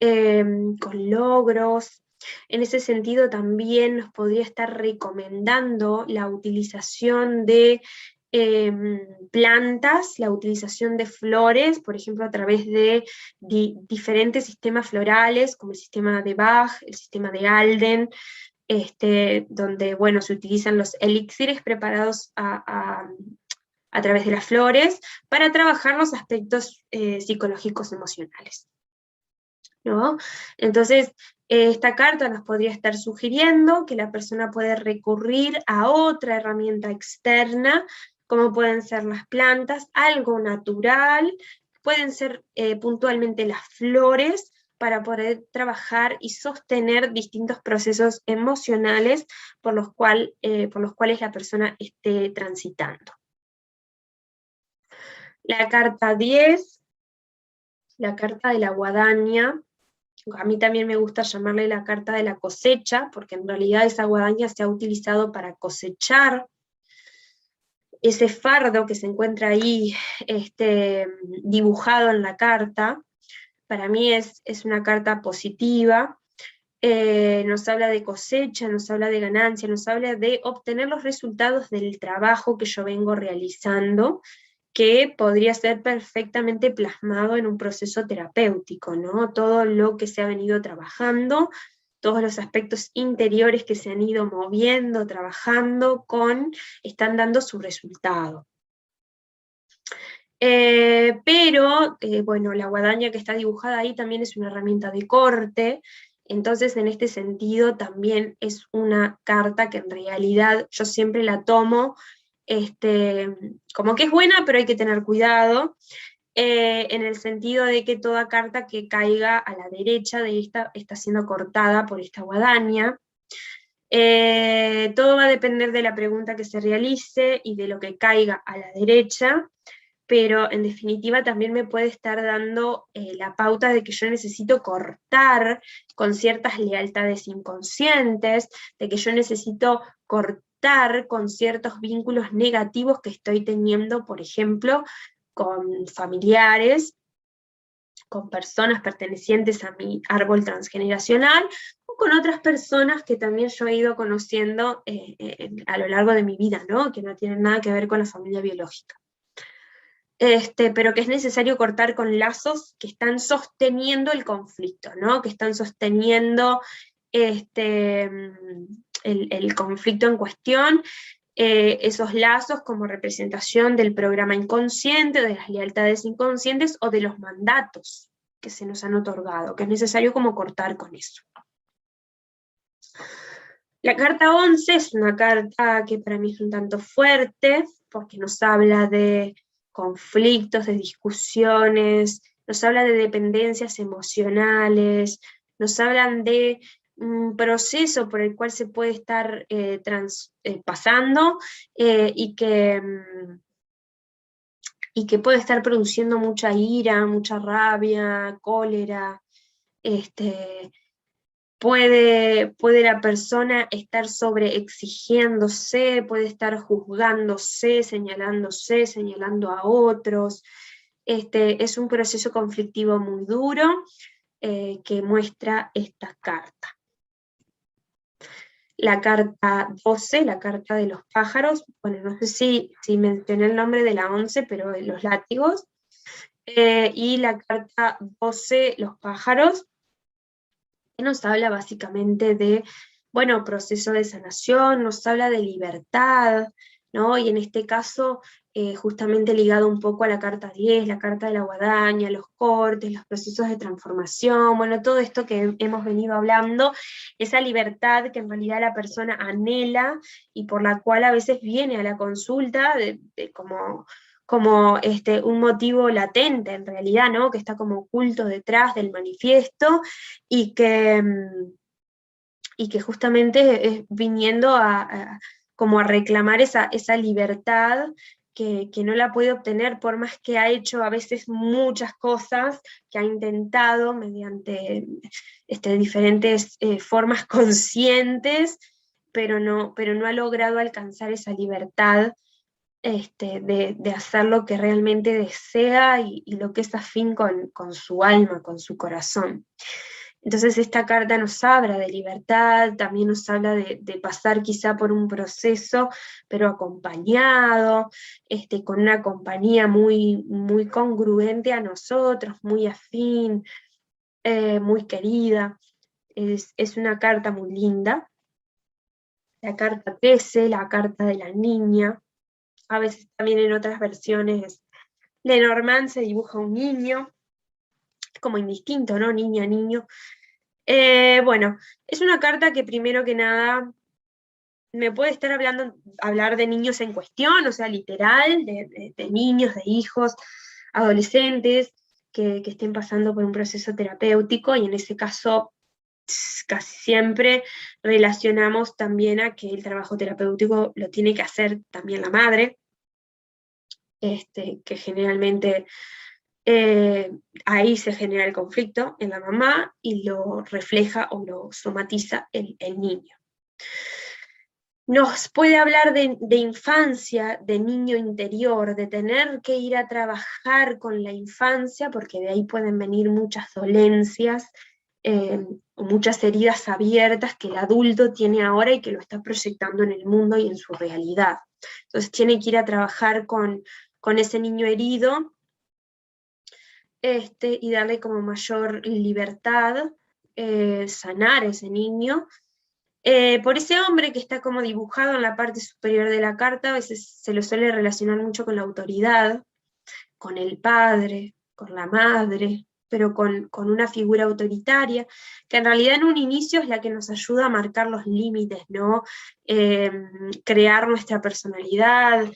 Speaker 1: con logros. En ese sentido también nos podría estar recomendando la utilización de plantas, la utilización de flores, por ejemplo, a través de diferentes sistemas florales, como el sistema de Bach, el sistema de Alden, donde, bueno, se utilizan los elixires preparados a través de las flores para trabajar los aspectos psicológicos emocionales, ¿no? Entonces, esta carta nos podría estar sugiriendo que la persona puede recurrir a otra herramienta externa, como pueden ser las plantas, algo natural, pueden ser puntualmente las flores, para poder trabajar y sostener distintos procesos emocionales por los cuales la persona esté transitando. La carta 10, la carta de la guadaña. A mí también me gusta llamarle la carta de la cosecha, porque en realidad esa guadaña se ha utilizado para cosechar ese fardo que se encuentra ahí dibujado en la carta. Para mí es una carta positiva, nos habla de cosecha, nos habla de ganancia, nos habla de obtener los resultados del trabajo que yo vengo realizando, que podría ser perfectamente plasmado en un proceso terapéutico, ¿no? Todo lo que se ha venido trabajando, todos los aspectos interiores que se han ido moviendo, trabajando están dando su resultado. Pero, bueno, la guadaña que está dibujada ahí también es una herramienta de corte, entonces en este sentido también es una carta que en realidad yo siempre la tomo como que es buena, pero hay que tener cuidado, en el sentido de que toda carta que caiga a la derecha de esta está siendo cortada por esta guadaña. Todo va a depender de la pregunta que se realice y de lo que caiga a la derecha, pero en definitiva también me puede estar dando la pauta de que yo necesito cortar con ciertas lealtades inconscientes, de que yo necesito cortar con ciertos vínculos negativos que estoy teniendo, por ejemplo, con familiares, con personas pertenecientes a mi árbol transgeneracional, o con otras personas que también yo he ido conociendo a lo largo de mi vida, ¿no? Que no tienen nada que ver con la familia biológica. Pero que es necesario cortar con lazos que están sosteniendo el conflicto, ¿no? Que están sosteniendo el conflicto en cuestión, esos lazos como representación del programa inconsciente, de las lealtades inconscientes o de los mandatos que se nos han otorgado, que es necesario como cortar con eso. La carta 11 es una carta que para mí es un tanto fuerte, porque nos habla de conflictos, de discusiones, nos habla de dependencias emocionales, nos hablan de un proceso por el cual se puede estar pasando y que puede estar produciendo mucha ira, mucha rabia, cólera, puede la persona estar sobreexigiéndose, puede estar juzgándose, señalando a otros. Es un proceso conflictivo muy duro que muestra esta carta. La carta 12, la carta de los pájaros, bueno, no sé si mencioné el nombre de la 11, pero de los látigos. Y la carta 12, los pájaros, nos habla básicamente de, bueno, proceso de sanación, nos habla de libertad, ¿no? Y en este caso, justamente ligado un poco a la carta 10, la carta de la guadaña, los cortes, los procesos de transformación, bueno, todo esto que hemos venido hablando, esa libertad que en realidad la persona anhela y por la cual a veces viene a la consulta como como un motivo latente en realidad, ¿no? Que está como oculto detrás del manifiesto y que justamente es viniendo como a reclamar esa libertad que no la puede obtener por más que ha hecho a veces muchas cosas, que ha intentado mediante diferentes formas conscientes, pero no ha logrado alcanzar esa libertad de hacer lo que realmente desea y lo que es afín con su alma, con su corazón. Entonces esta carta nos habla de libertad, también nos habla de pasar quizá por un proceso, pero acompañado, con una compañía muy, muy congruente a nosotros, muy afín, muy querida. Es una carta muy linda. La carta 13, la carta de la niña. A veces también en otras versiones Lenormand se dibuja un niño, como indistinto, ¿no? Niña, niño. Bueno, es una carta que primero que nada me puede estar hablar de niños en cuestión, o sea, literal, de niños, de hijos, adolescentes que estén pasando por un proceso terapéutico, y en ese caso casi siempre relacionamos también a que el trabajo terapéutico lo tiene que hacer también la madre, que generalmente ahí se genera el conflicto en la mamá y lo refleja o lo somatiza el niño. Nos puede hablar de infancia, de niño interior, de tener que ir a trabajar con la infancia, porque de ahí pueden venir muchas dolencias, muchas heridas abiertas que el adulto tiene ahora y que lo está proyectando en el mundo y en su realidad. Entonces tiene que ir a trabajar con ese niño herido, y darle como mayor libertad, sanar a ese niño. Por ese hombre que está como dibujado en la parte superior de la carta, a veces se lo suele relacionar mucho con la autoridad, con el padre, con la madre, pero con una figura autoritaria, que en realidad en un inicio es la que nos ayuda a marcar los límites, ¿no? Crear nuestra personalidad,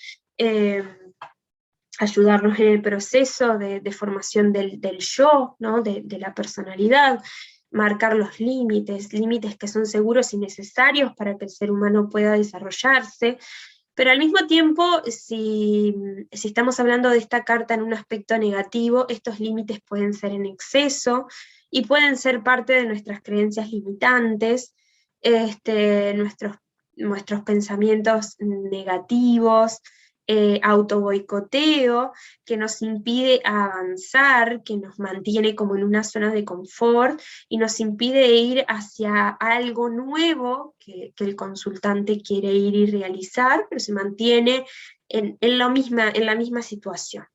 Speaker 1: ayudarnos en el proceso de formación del yo, ¿no? de la personalidad, marcar los límites que son seguros y necesarios para que el ser humano pueda desarrollarse, pero al mismo tiempo, si estamos hablando de esta carta en un aspecto negativo, estos límites pueden ser en exceso y pueden ser parte de nuestras creencias limitantes, nuestros pensamientos negativos, autoboicoteo, que nos impide avanzar, que nos mantiene como en una zona de confort y nos impide ir hacia algo nuevo que el consultante quiere ir y realizar, pero se mantiene en la misma situación.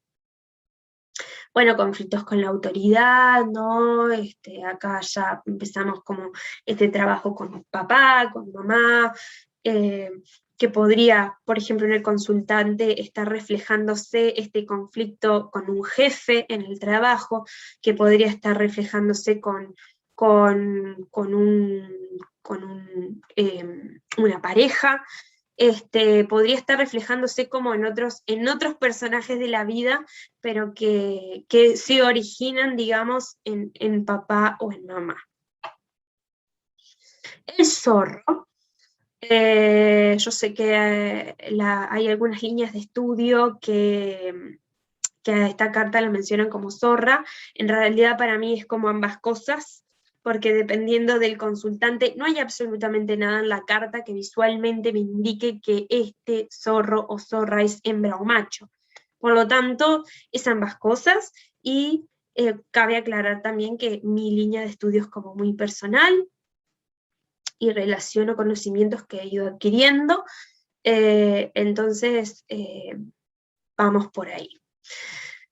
Speaker 1: Bueno, conflictos con la autoridad, ¿no? Acá ya empezamos como este trabajo con papá, con mamá, que podría, por ejemplo, en el consultante estar reflejándose este conflicto con un jefe en el trabajo, que podría estar reflejándose con una pareja, podría estar reflejándose como en otros personajes de la vida, pero que se originan, digamos, en papá o en mamá. El zorro. Yo sé que hay algunas líneas de estudio que a esta carta la mencionan como zorra. En realidad para mí es como ambas cosas, porque dependiendo del consultante, no hay absolutamente nada en la carta que visualmente me indique que este zorro o zorra es hembra o macho. Por lo tanto, es ambas cosas, y cabe aclarar también que mi línea de estudio es como muy personal, y relaciono conocimientos que he ido adquiriendo, entonces vamos por ahí.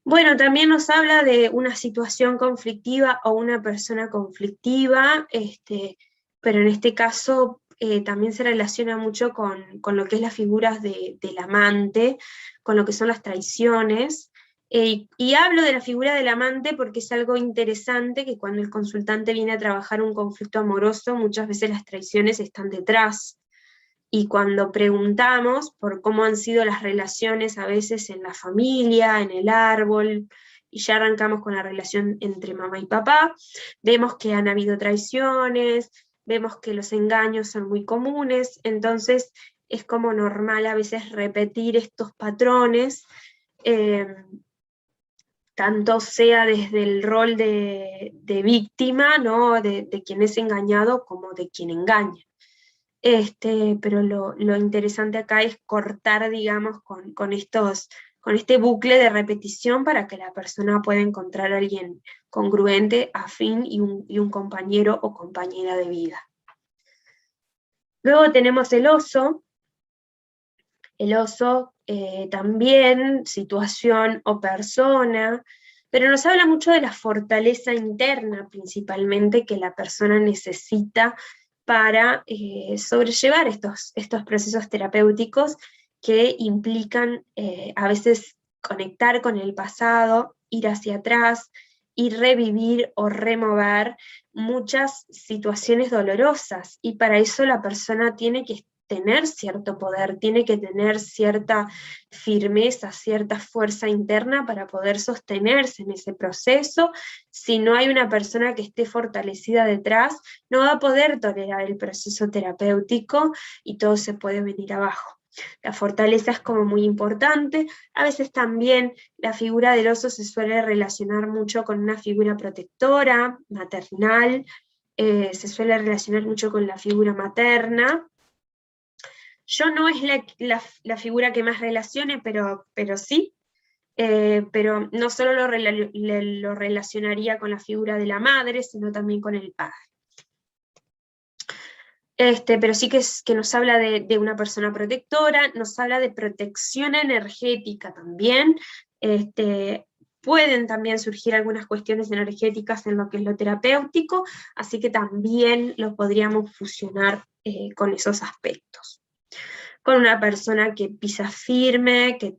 Speaker 1: Bueno, también nos habla de una situación conflictiva o una persona conflictiva, pero en este caso también se relaciona mucho con lo que es las figuras del amante, con lo que son las traiciones, y hablo de la figura del amante porque es algo interesante, que cuando el consultante viene a trabajar un conflicto amoroso, muchas veces las traiciones están detrás. y cuando preguntamos por cómo han sido las relaciones a veces en la familia, en el árbol, y ya arrancamos con la relación entre mamá y papá, vemos que han habido traiciones, vemos que los engaños son muy comunes, entonces es como normal a veces repetir estos patrones, tanto sea desde el rol de víctima, ¿no? de quien es engañado, como de quien engaña. Pero lo interesante acá es cortar, digamos, con este bucle de repetición para que la persona pueda encontrar a alguien congruente, afín y un compañero o compañera de vida. Luego tenemos el oso. El oso también, situación o persona, pero nos habla mucho de la fortaleza interna principalmente que la persona necesita para sobrellevar estos procesos terapéuticos que implican a veces conectar con el pasado, ir hacia atrás y revivir o remover muchas situaciones dolorosas, y para eso la persona tiene que tener cierto poder, tiene que tener cierta firmeza, cierta fuerza interna para poder sostenerse en ese proceso. Si no hay una persona que esté fortalecida detrás, no va a poder tolerar el proceso terapéutico y todo se puede venir abajo. La fortaleza es como muy importante. A veces también la figura del oso se suele relacionar mucho con una figura protectora, maternal, se suele relacionar mucho con la figura materna. Yo no es la figura que más relacione, pero sí, pero no solo lo relacionaría con la figura de la madre, sino también con el padre. Pero sí que nos habla de una persona protectora, nos habla de protección energética también. Pueden también surgir algunas cuestiones energéticas en lo que es lo terapéutico, así que también lo podríamos fusionar con esos aspectos. Con una persona que pisa firme, que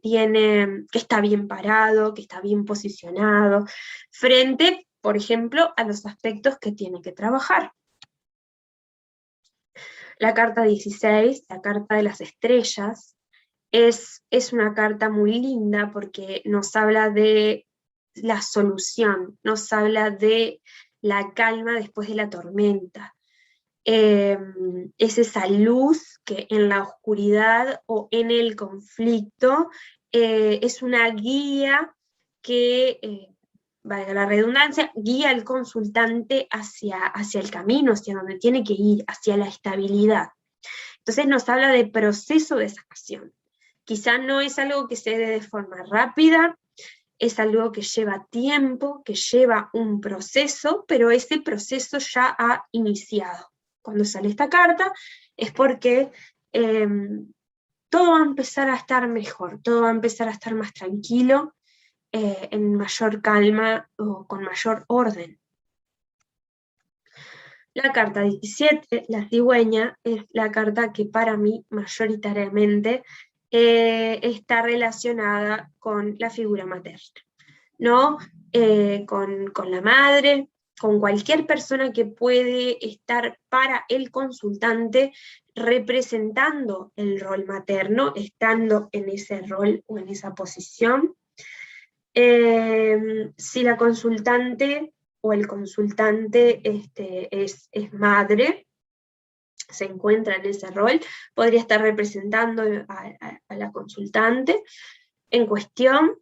Speaker 1: está bien parado, que está bien posicionado, frente, por ejemplo, a los aspectos que tiene que trabajar. La carta 16, la carta de las estrellas, es una carta muy linda porque nos habla de la solución, nos habla de la calma después de la tormenta. Es esa luz que en la oscuridad o en el conflicto es una guía que, valga la redundancia, guía al consultante hacia el camino, hacia donde tiene que ir, hacia la estabilidad. Entonces nos habla de proceso de sanación. Quizá no es algo que se dé de forma rápida, es algo que lleva tiempo, que lleva un proceso, pero ese proceso ya ha iniciado. Cuando sale esta carta es porque todo va a empezar a estar mejor, todo va a empezar a estar más tranquilo, en mayor calma o con mayor orden. La carta 17, la cigüeña, es la carta que para mí mayoritariamente está relacionada con la figura materna, ¿no? Con la madre, con cualquier persona que puede estar para el consultante representando el rol materno, estando en ese rol o en esa posición. Si la consultante o el consultante es madre, se encuentra en ese rol, podría estar representando a la consultante en cuestión,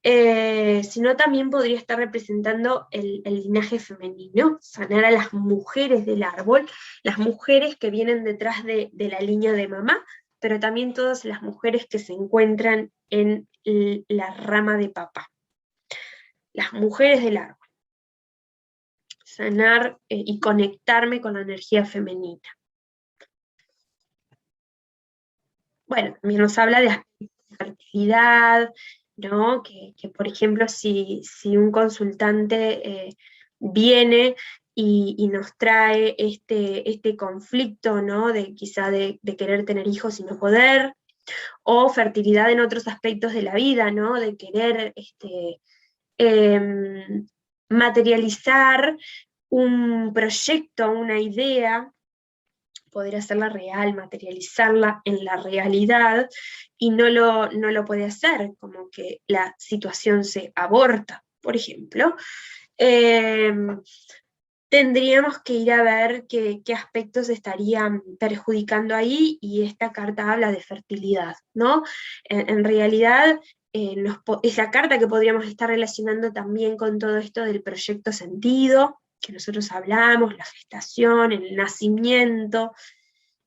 Speaker 1: sino también podría estar representando el linaje femenino, sanar a las mujeres del árbol, las mujeres que vienen detrás de la línea de mamá, pero también todas las mujeres que se encuentran en la rama de papá. Las mujeres del árbol. Sanar y conectarme con la energía femenina. Bueno, también nos habla de fertilidad, ¿no? Que por ejemplo, si un consultante viene y nos trae este conflicto, ¿no? Quizá de querer tener hijos y no poder, o fertilidad en otros aspectos de la vida, ¿no? De querer materializar un proyecto, una idea, poder hacerla real, materializarla en la realidad, y no lo puede hacer, como que la situación se aborta, por ejemplo. Tendríamos que ir a ver qué aspectos estarían perjudicando ahí, y esta carta habla de fertilidad, ¿no? En realidad, es la carta que podríamos estar relacionando también con todo esto del proyecto sentido, que nosotros hablamos, la gestación, el nacimiento,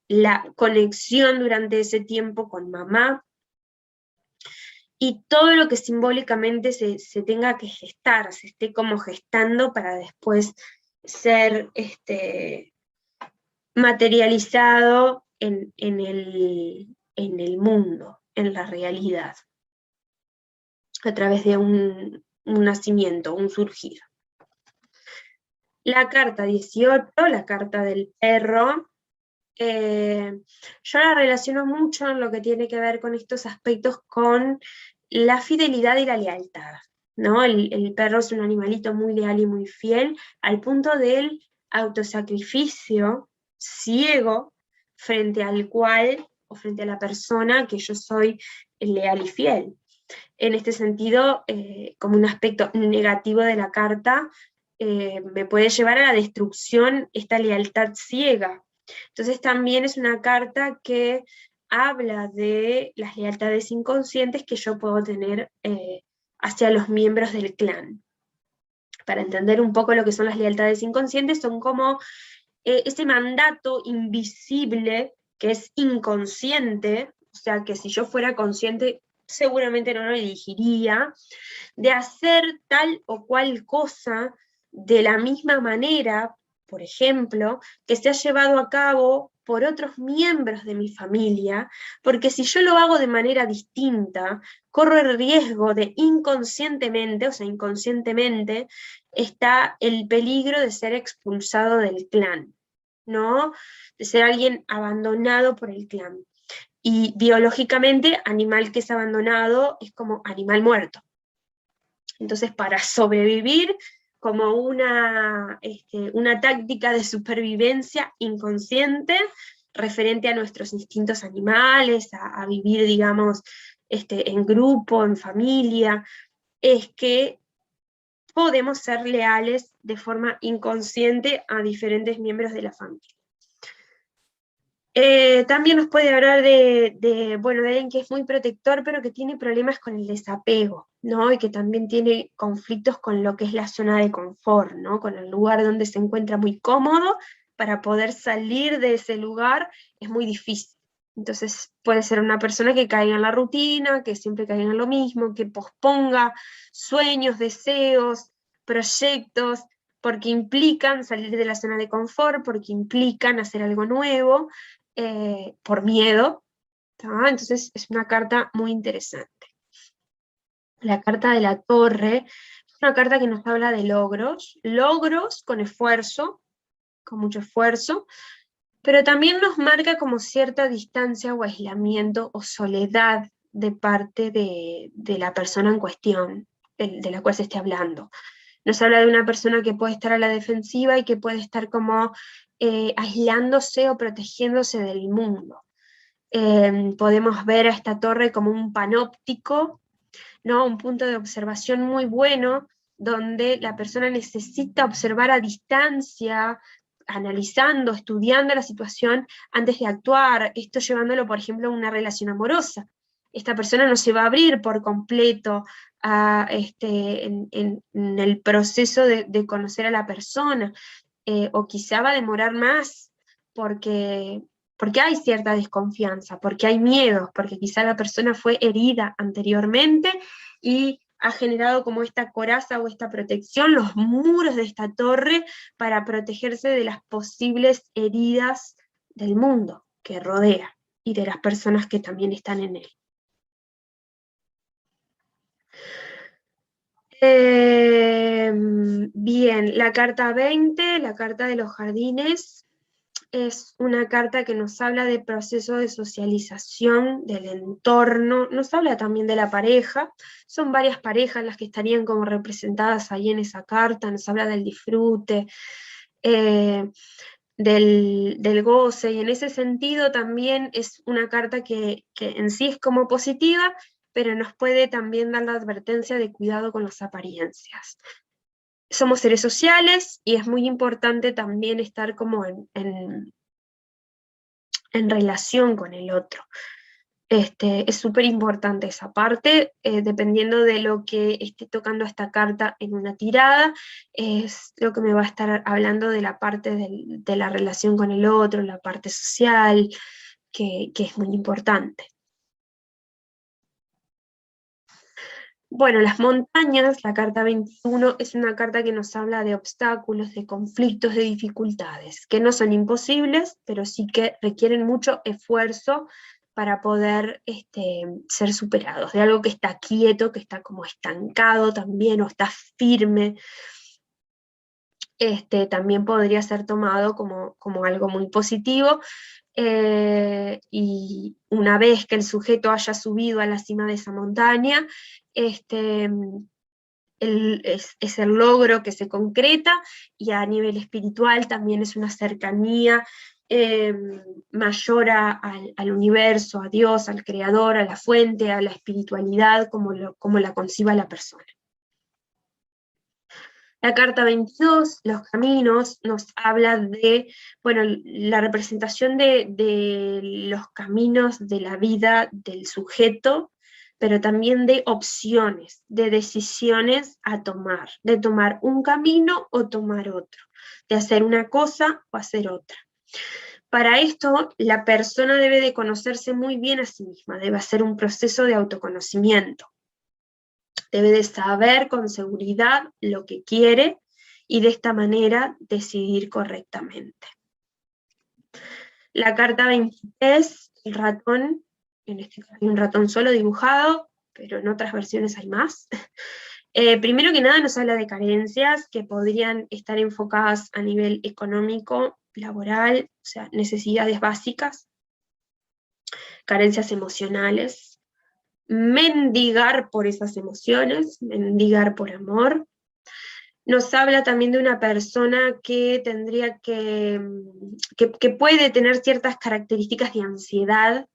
Speaker 1: la conexión durante ese tiempo con mamá, y todo lo que simbólicamente se tenga que gestar, se esté como gestando para después ser materializado en el mundo, en la realidad, a través de un nacimiento, un surgir. La carta 18, la carta del perro, yo la relaciono mucho en lo que tiene que ver con estos aspectos con la fidelidad y la lealtad, ¿no? El perro es un animalito muy leal y muy fiel, al punto del autosacrificio ciego frente al cual, o frente a la persona que yo soy leal y fiel. En este sentido, como un aspecto negativo de la carta, me puede llevar a la destrucción esta lealtad ciega. Entonces también es una carta que habla de las lealtades inconscientes que yo puedo tener hacia los miembros del clan. Para entender un poco lo que son las lealtades inconscientes, son como ese mandato invisible que es inconsciente, o sea que si yo fuera consciente seguramente no lo elegiría, de hacer tal o cual cosa de la misma manera, por ejemplo, que se ha llevado a cabo por otros miembros de mi familia, porque si yo lo hago de manera distinta, corro el riesgo de inconscientemente, o sea, inconscientemente, está el peligro de ser expulsado del clan, ¿no? De ser alguien abandonado por el clan. Y biológicamente, animal que es abandonado es como animal muerto. Entonces, para sobrevivir, como una táctica de supervivencia inconsciente referente a nuestros instintos animales, a vivir, digamos, en grupo, en familia, es que podemos ser leales de forma inconsciente a diferentes miembros de la familia. También nos puede hablar de alguien que es muy protector, pero que tiene problemas con el desapego, ¿no? Y que también tiene conflictos con lo que es la zona de confort, ¿no? Con el lugar donde se encuentra muy cómodo. Para poder salir de ese lugar es muy difícil. Entonces puede ser una persona que caiga en la rutina, que siempre caiga en lo mismo, que posponga sueños, deseos, proyectos, porque implican salir de la zona de confort, porque implican hacer algo nuevo, por miedo, ¿tá? Entonces es una carta muy interesante. La carta de la torre es una carta que nos habla de logros con esfuerzo, con mucho esfuerzo, pero también nos marca como cierta distancia o aislamiento o soledad de parte de la persona en cuestión, de la cual se esté hablando. Nos habla de una persona que puede estar a la defensiva y que puede estar como aislándose o protegiéndose del mundo. Podemos ver a esta torre como un panóptico, ¿no? Un punto de observación muy bueno, donde la persona necesita observar a distancia, analizando, estudiando la situación antes de actuar, esto llevándolo, por ejemplo, a una relación amorosa. Esta persona no se va a abrir por completo en el proceso de conocer a la persona, o quizá va a demorar más porque hay cierta desconfianza, porque hay miedos, porque quizá la persona fue herida anteriormente y ha generado como esta coraza o esta protección, los muros de esta torre, para protegerse de las posibles heridas del mundo que rodea y de las personas que también están en él. Bien, la carta 20, la carta de los jardines, es una carta que nos habla de proceso de socialización, del entorno, nos habla también de la pareja, son varias parejas las que estarían como representadas ahí en esa carta, nos habla del disfrute, del goce, y en ese sentido también es una carta que en sí es como positiva, pero nos puede también dar la advertencia de cuidado con las apariencias. Somos seres sociales y es muy importante también estar como en relación con el otro. Es súper importante esa parte, dependiendo de lo que esté tocando esta carta en una tirada, es lo que me va a estar hablando de la parte de la relación con el otro, la parte social, que es muy importante. Bueno, las montañas, la carta 21, es una carta que nos habla de obstáculos, de conflictos, de dificultades, que no son imposibles, pero sí que requieren mucho esfuerzo para poder ser superados, de algo que está quieto, que está como estancado también, o está firme. También podría ser tomado como algo muy positivo, y una vez que el sujeto haya subido a la cima de esa montaña, es el logro que se concreta, y a nivel espiritual también es una cercanía mayor al universo, a Dios, al creador, a la fuente, a la espiritualidad, como la conciba la persona. La carta 22, los caminos, nos habla de, bueno, la representación de los caminos de la vida del sujeto, pero también de opciones, de decisiones a tomar, de tomar un camino o tomar otro, de hacer una cosa o hacer otra. Para esto, la persona debe de conocerse muy bien a sí misma, debe hacer un proceso de autoconocimiento. Debe de saber con seguridad lo que quiere y de esta manera decidir correctamente. La carta 23, el ratón, en este caso hay un ratón solo dibujado, pero en otras versiones hay más. Primero que nada nos habla de carencias que podrían estar enfocadas a nivel económico, laboral, o sea, necesidades básicas, carencias emocionales, mendigar por esas emociones, mendigar por amor. Nos habla también de una persona que tendría que puede tener ciertas características de ansiedad,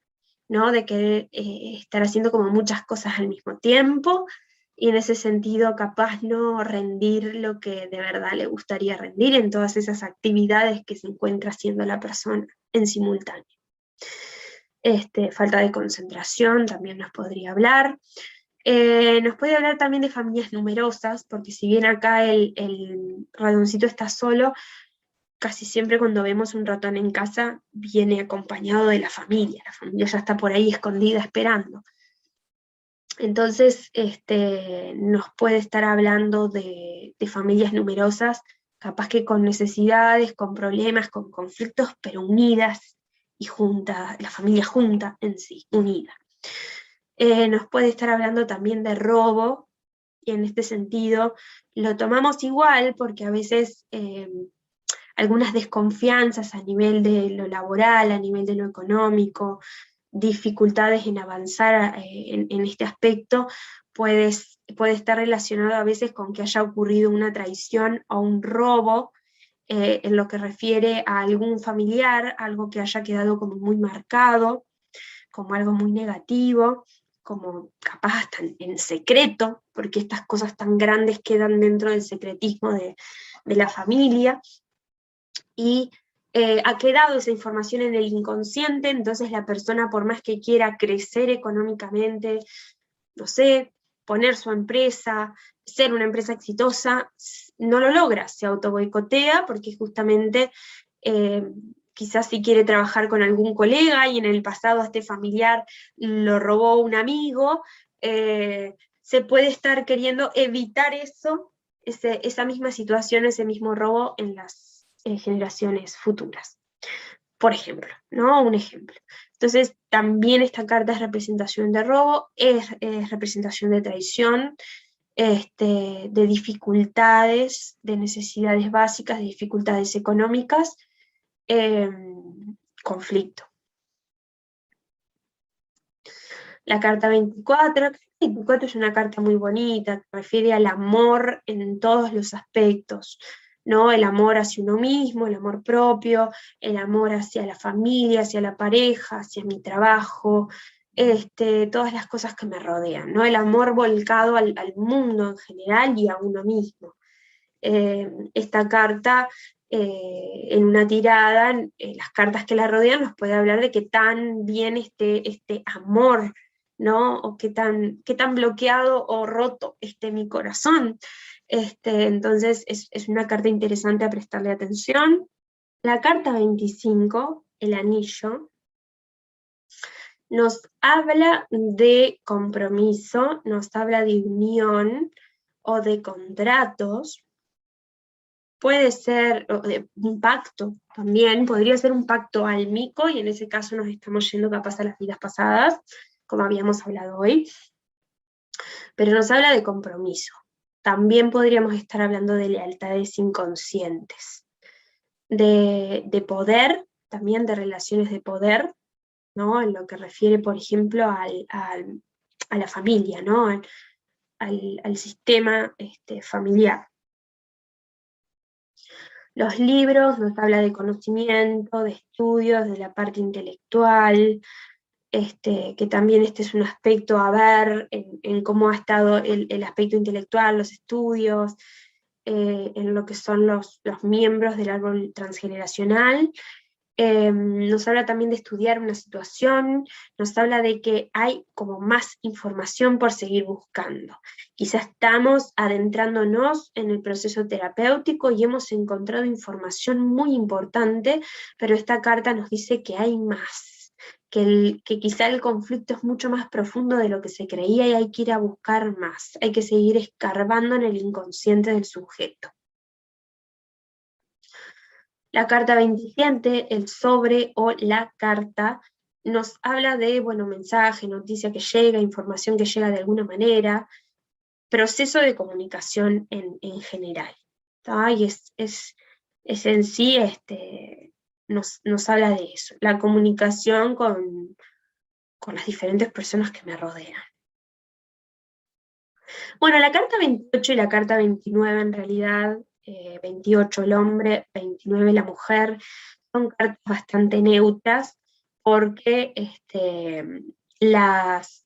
Speaker 1: ¿no? De querer estar haciendo como muchas cosas al mismo tiempo, y en ese sentido capaz no rendir lo que de verdad le gustaría rendir en todas esas actividades que se encuentra haciendo la persona en simultáneo. Falta de concentración también nos podría hablar. Nos puede hablar también de familias numerosas, porque si bien acá el ratoncito está solo, casi siempre cuando vemos un ratón en casa viene acompañado de la familia ya está por ahí escondida esperando. Entonces nos puede estar hablando de familias numerosas, capaz que con necesidades, con problemas, con conflictos, pero unidas y juntas, la familia junta en sí, unida. Nos puede estar hablando también de robo, y en este sentido lo tomamos igual porque a veces algunas desconfianzas a nivel de lo laboral, a nivel de lo económico, dificultades en avanzar en este aspecto, puede estar relacionado a veces con que haya ocurrido una traición o un robo, en lo que refiere a algún familiar, algo que haya quedado como muy marcado, como algo muy negativo, como capaz hasta en secreto, porque estas cosas tan grandes quedan dentro del secretismo de la familia, y ha quedado esa información en el inconsciente. Entonces la persona, por más que quiera crecer económicamente, no sé, poner su empresa, ser una empresa exitosa, no lo logra, se autoboicotea porque justamente quizás si quiere trabajar con algún colega y en el pasado a este familiar lo robó un amigo, se puede estar queriendo evitar eso, esa misma situación, ese mismo robo en las generaciones futuras. Por ejemplo, ¿no? Un ejemplo. Entonces, también esta carta es representación de robo, es representación de traición, de dificultades, de necesidades básicas, de dificultades económicas, conflicto. La carta 24, 24 es una carta muy bonita, que refiere al amor en todos los aspectos, ¿no? El amor hacia uno mismo, el amor propio, el amor hacia la familia, hacia la pareja, hacia mi trabajo, todas las cosas que me rodean, ¿no? El amor volcado al mundo en general y a uno mismo. Esta carta, en una tirada, las cartas que la rodean nos puede hablar de qué tan bien este amor, ¿no? O qué tan bloqueado o roto esté mi corazón. Entonces es una carta interesante a prestarle atención. La carta 25, el anillo, nos habla de compromiso, nos habla de unión o de contratos. Puede ser un pacto también, podría ser un pacto álmico, y en ese caso nos estamos yendo capaz a las vidas pasadas, como habíamos hablado hoy, pero nos habla de compromiso. También podríamos estar hablando de lealtades inconscientes, de poder, también de relaciones de poder, ¿no? En lo que refiere, por ejemplo, a la familia, ¿no? Al sistema familiar. Los libros nos habla de conocimiento, de estudios, de la parte intelectual, que también es un aspecto a ver en cómo ha estado el aspecto intelectual, los estudios, en lo que son los miembros del árbol transgeneracional. Nos habla también de estudiar una situación, nos habla de que hay como más información por seguir buscando. Quizás estamos adentrándonos en el proceso terapéutico y hemos encontrado información muy importante, pero esta carta nos dice que hay más, que quizá el conflicto es mucho más profundo de lo que se creía y hay que ir a buscar más, hay que seguir escarbando en el inconsciente del sujeto. La carta 27, el sobre o la carta, nos habla de, bueno, mensaje, noticia que llega, información que llega de alguna manera, proceso de comunicación en general, ¿tá? Y es en sí, nos habla de eso, la comunicación con las diferentes personas que me rodean. Bueno, la carta 28 y la carta 29 en realidad, 28 el hombre, 29 la mujer, son cartas bastante neutras porque las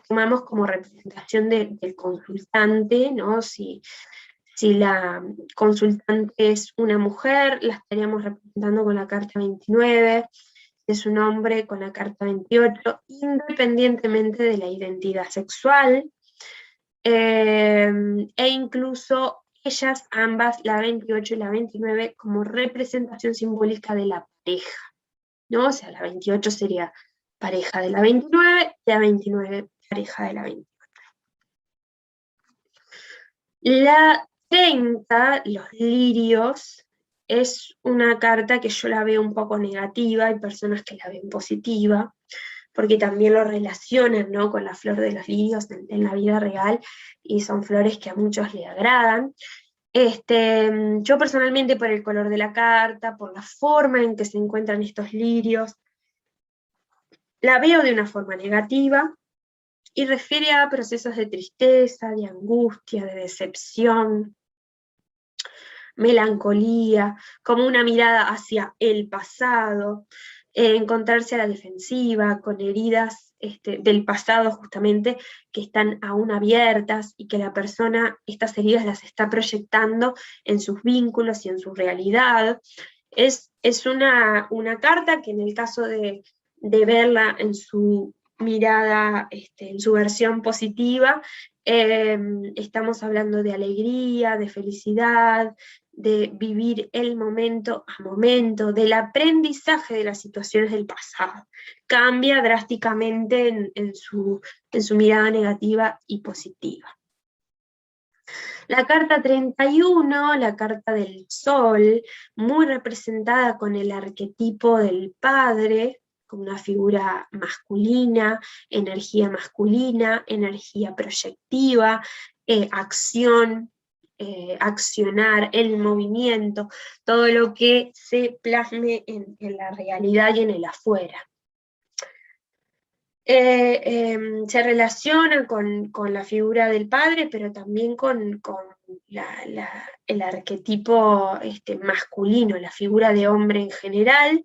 Speaker 1: tomamos como representación del consultante, ¿no? Si la consultante es una mujer, la estaríamos representando con la carta 29, si es un hombre con la carta 28, independientemente de la identidad sexual, e incluso ellas ambas, la 28 y la 29, como representación simbólica de la pareja, ¿no? O sea, la 28 sería pareja de la 29, y la 29 pareja de la 28. La 30, los lirios, es una carta que yo la veo un poco negativa, hay personas que la ven positiva, porque también lo relacionan, ¿no?, con la flor de los lirios en la vida real, y son flores que a muchos le agradan. Yo personalmente, por el color de la carta, por la forma en que se encuentran estos lirios, la veo de una forma negativa, y refiere a procesos de tristeza, de angustia, de decepción, melancolía, como una mirada hacia el pasado, encontrarse a la defensiva, con heridas del pasado justamente, que están aún abiertas y que la persona estas heridas las está proyectando en sus vínculos y en su realidad. Es una carta que en el caso de verla en su mirada, en su versión positiva, estamos hablando de alegría, de felicidad, de vivir el momento a momento, del aprendizaje de las situaciones del pasado. Cambia drásticamente en su mirada negativa y positiva. La carta 31, la carta del sol, muy representada con el arquetipo del padre, con una figura masculina, energía proyectiva, acción, accionar, el movimiento, todo lo que se plasme en la realidad y en el afuera. Se relaciona con la figura del padre, pero también con el arquetipo masculino, la figura de hombre en general,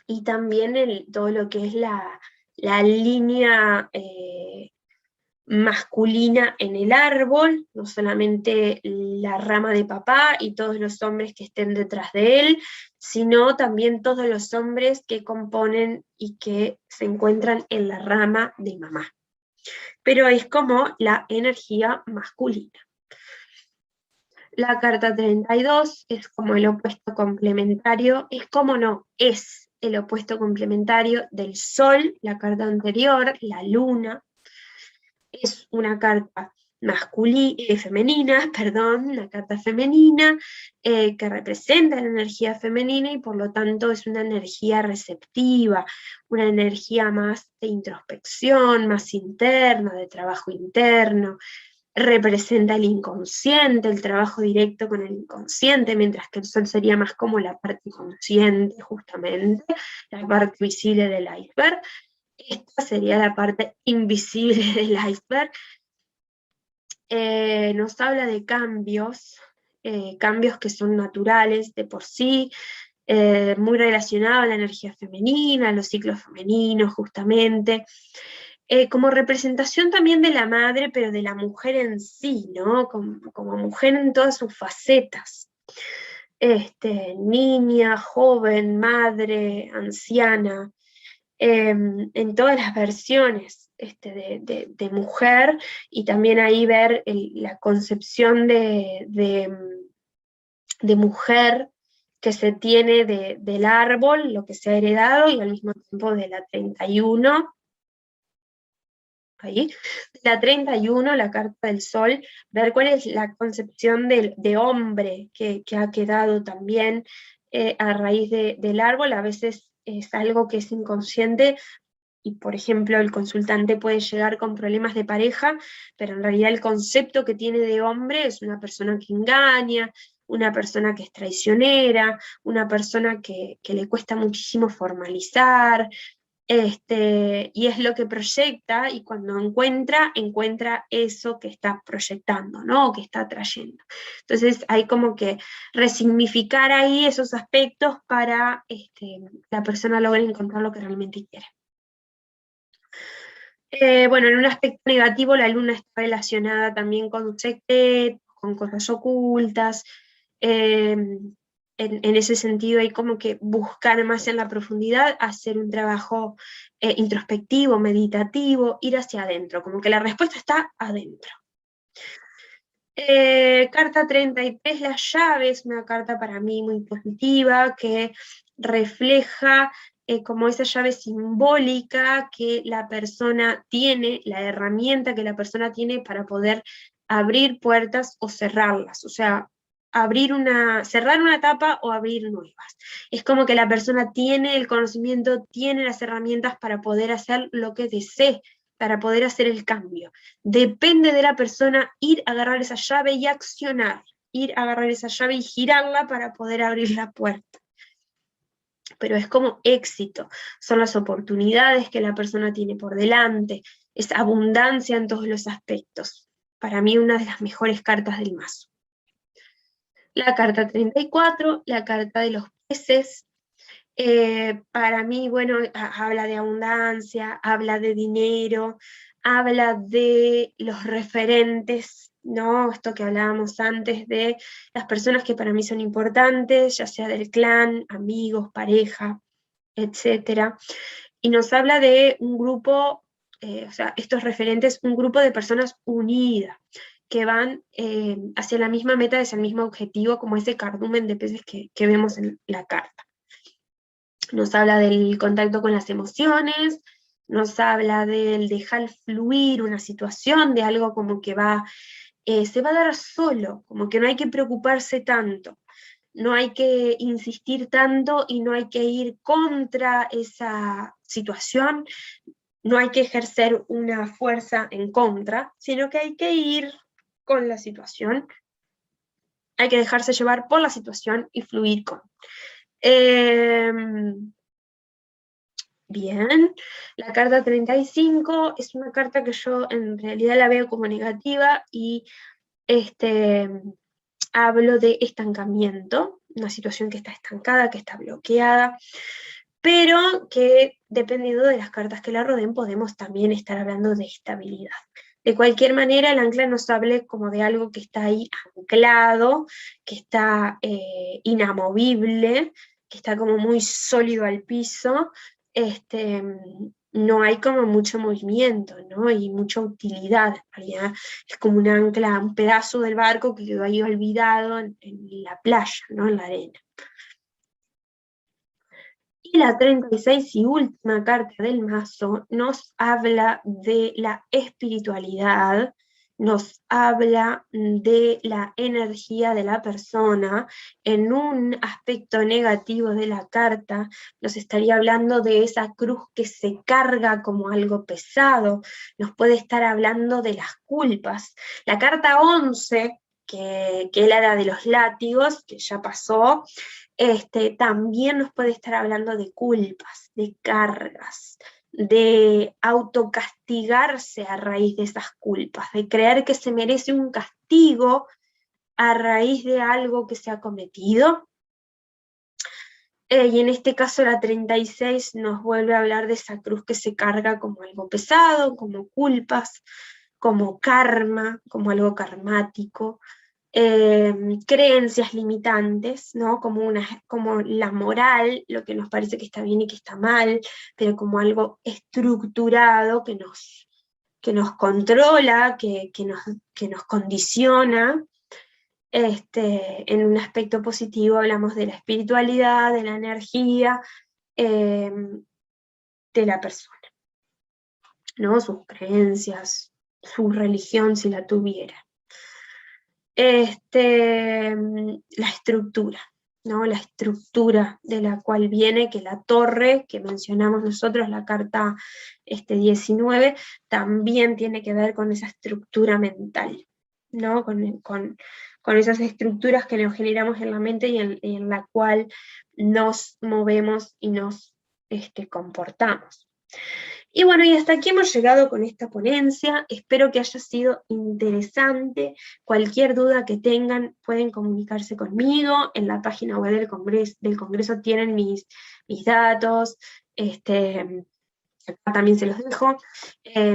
Speaker 1: y también todo lo que es la línea masculina en el árbol, no solamente la rama de papá y todos los hombres que estén detrás de él, sino también todos los hombres que componen y que se encuentran en la rama de mamá. Pero es como la energía masculina. La carta 32 es como el opuesto complementario, es como no, es el opuesto complementario del Sol, la carta anterior, la Luna. Es una carta femenina, perdón, una carta femenina que representa la energía femenina y por lo tanto es una energía receptiva, una energía más de introspección, más interna, de trabajo interno. Representa el inconsciente, el trabajo directo con el inconsciente, mientras que el Sol sería más como la parte consciente, justamente, la parte visible del iceberg. Esta sería la parte invisible del iceberg. Nos habla de cambios, cambios que son naturales de por sí, muy relacionados a la energía femenina, a los ciclos femeninos, justamente. Como representación también de la madre, pero de la mujer en sí, ¿no? Como mujer en todas sus facetas. Niña, joven, madre, anciana, en todas las versiones de mujer, y también ahí ver la concepción de mujer que se tiene del árbol, lo que se ha heredado, y al mismo tiempo de la 31, ahí, la 31, la carta del Sol, ver cuál es la concepción de hombre que ha quedado también a raíz del árbol. A veces es algo que es inconsciente y, por ejemplo, el consultante puede llegar con problemas de pareja, pero en realidad el concepto que tiene de hombre es una persona que engaña, una persona que es traicionera, una persona que le cuesta muchísimo formalizar, y es lo que proyecta, y cuando encuentra eso que está proyectando, ¿no? O que está trayendo. Entonces hay como que resignificar ahí esos aspectos para la persona logre encontrar lo que realmente quiere. Bueno, en un aspecto negativo, la luna está relacionada también con secretos, con cosas ocultas. En ese sentido hay como que buscar más en la profundidad, hacer un trabajo introspectivo, meditativo, ir hacia adentro, como que la respuesta está adentro. Carta 33, la llave, es una carta para mí muy positiva que refleja como esa llave simbólica que la persona tiene, la herramienta que la persona tiene para poder abrir puertas o cerrarlas, o sea, cerrar una etapa o abrir nuevas. Es como que la persona tiene el conocimiento, tiene las herramientas para poder hacer lo que desee, para poder hacer el cambio. Depende de la persona ir a agarrar esa llave y accionar, ir a agarrar esa llave y girarla para poder abrir la puerta. Pero es como éxito, son las oportunidades que la persona tiene por delante, es abundancia en todos los aspectos. Para mí una de las mejores cartas del mazo. La carta 34, la carta de los peces. Para mí, bueno, habla de abundancia, habla de dinero, habla de los referentes, ¿no? Esto que hablábamos antes de las personas que para mí son importantes, ya sea del clan, amigos, pareja, etc. Y nos habla de un grupo, o sea, estos referentes, un grupo de personas unidas, que van hacia la misma meta, hacia el mismo objetivo, como ese cardumen de peces que vemos en la carta. Nos habla del contacto con las emociones, nos habla del dejar fluir una situación, de algo como que se va a dar solo, como que no hay que preocuparse tanto, no hay que insistir tanto y no hay que ir contra esa situación, no hay que ejercer una fuerza en contra, sino que hay que ir con la situación, hay que dejarse llevar por la situación y fluir con. Bien, la carta 35 es una carta que yo en realidad la veo como negativa y hablo de estancamiento, una situación que está estancada, que está bloqueada, pero que dependiendo de las cartas que la rodeen podemos también estar hablando de estabilidad. De cualquier manera, el ancla nos habla como de algo que está ahí anclado, que está inamovible, que está como muy sólido al piso, no hay como mucho movimiento, ¿no? Y mucha utilidad, en realidad es como un ancla, un pedazo del barco que quedó ahí olvidado en la playa, ¿no? En la arena. Y la 36 y última carta del mazo nos habla de la espiritualidad, nos habla de la energía de la persona. En un aspecto negativo de la carta nos estaría hablando de esa cruz que se carga como algo pesado, nos puede estar hablando de las culpas. La carta 11, que era la de los látigos, que ya pasó, también nos puede estar hablando de culpas, de cargas, de autocastigarse a raíz de esas culpas, de creer que se merece un castigo a raíz de algo que se ha cometido. Y en este caso la 36 nos vuelve a hablar de esa cruz que se carga como algo pesado, como culpas, como karma, como algo karmático. Creencias limitantes, ¿no? Como la moral, lo que nos parece que está bien y que está mal, pero como algo estructurado que nos controla, que nos condiciona. En un aspecto positivo hablamos de la espiritualidad, de la energía de la persona, ¿no? Sus creencias, su religión si la tuviera. La estructura, ¿no? La estructura de la cual viene, que la torre que mencionamos nosotros, la carta 19, también tiene que ver con esa estructura mental, ¿no? Con esas estructuras que nos generamos en la mente y en la cual nos movemos y nos comportamos. Y bueno, y hasta aquí hemos llegado con esta ponencia. Espero que haya sido interesante. Cualquier duda que tengan pueden comunicarse conmigo. En la página web del Congreso tienen mis datos. Acá también se los dejo,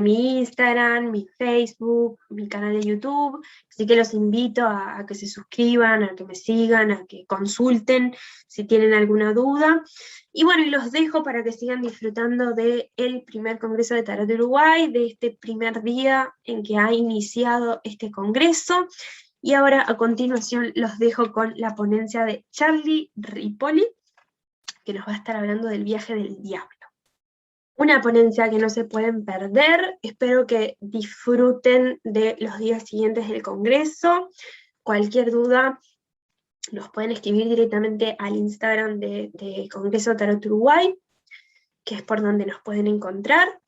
Speaker 1: mi Instagram, mi Facebook, mi canal de YouTube, así que los invito a que se suscriban, a que me sigan, a que consulten si tienen alguna duda. Y bueno, y los dejo para que sigan disfrutando del primer Congreso de Tarot de Uruguay, de este primer día en que ha iniciado este Congreso. Y ahora a continuación los dejo con la ponencia de Charlie Ripoli, que nos va a estar hablando del viaje del diablo. Una ponencia que no se pueden perder. Espero que disfruten de los días siguientes del Congreso. Cualquier duda nos pueden escribir directamente al Instagram de Congreso Tarot Uruguay, que es por donde nos pueden encontrar.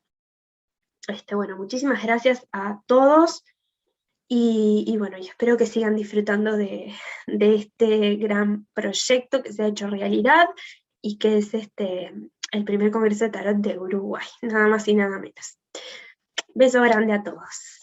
Speaker 1: Bueno, muchísimas gracias a todos y bueno, y espero que sigan disfrutando de este gran proyecto que se ha hecho realidad y que es el primer Congreso de Tarot de Uruguay, nada más y nada menos. Beso grande a todos.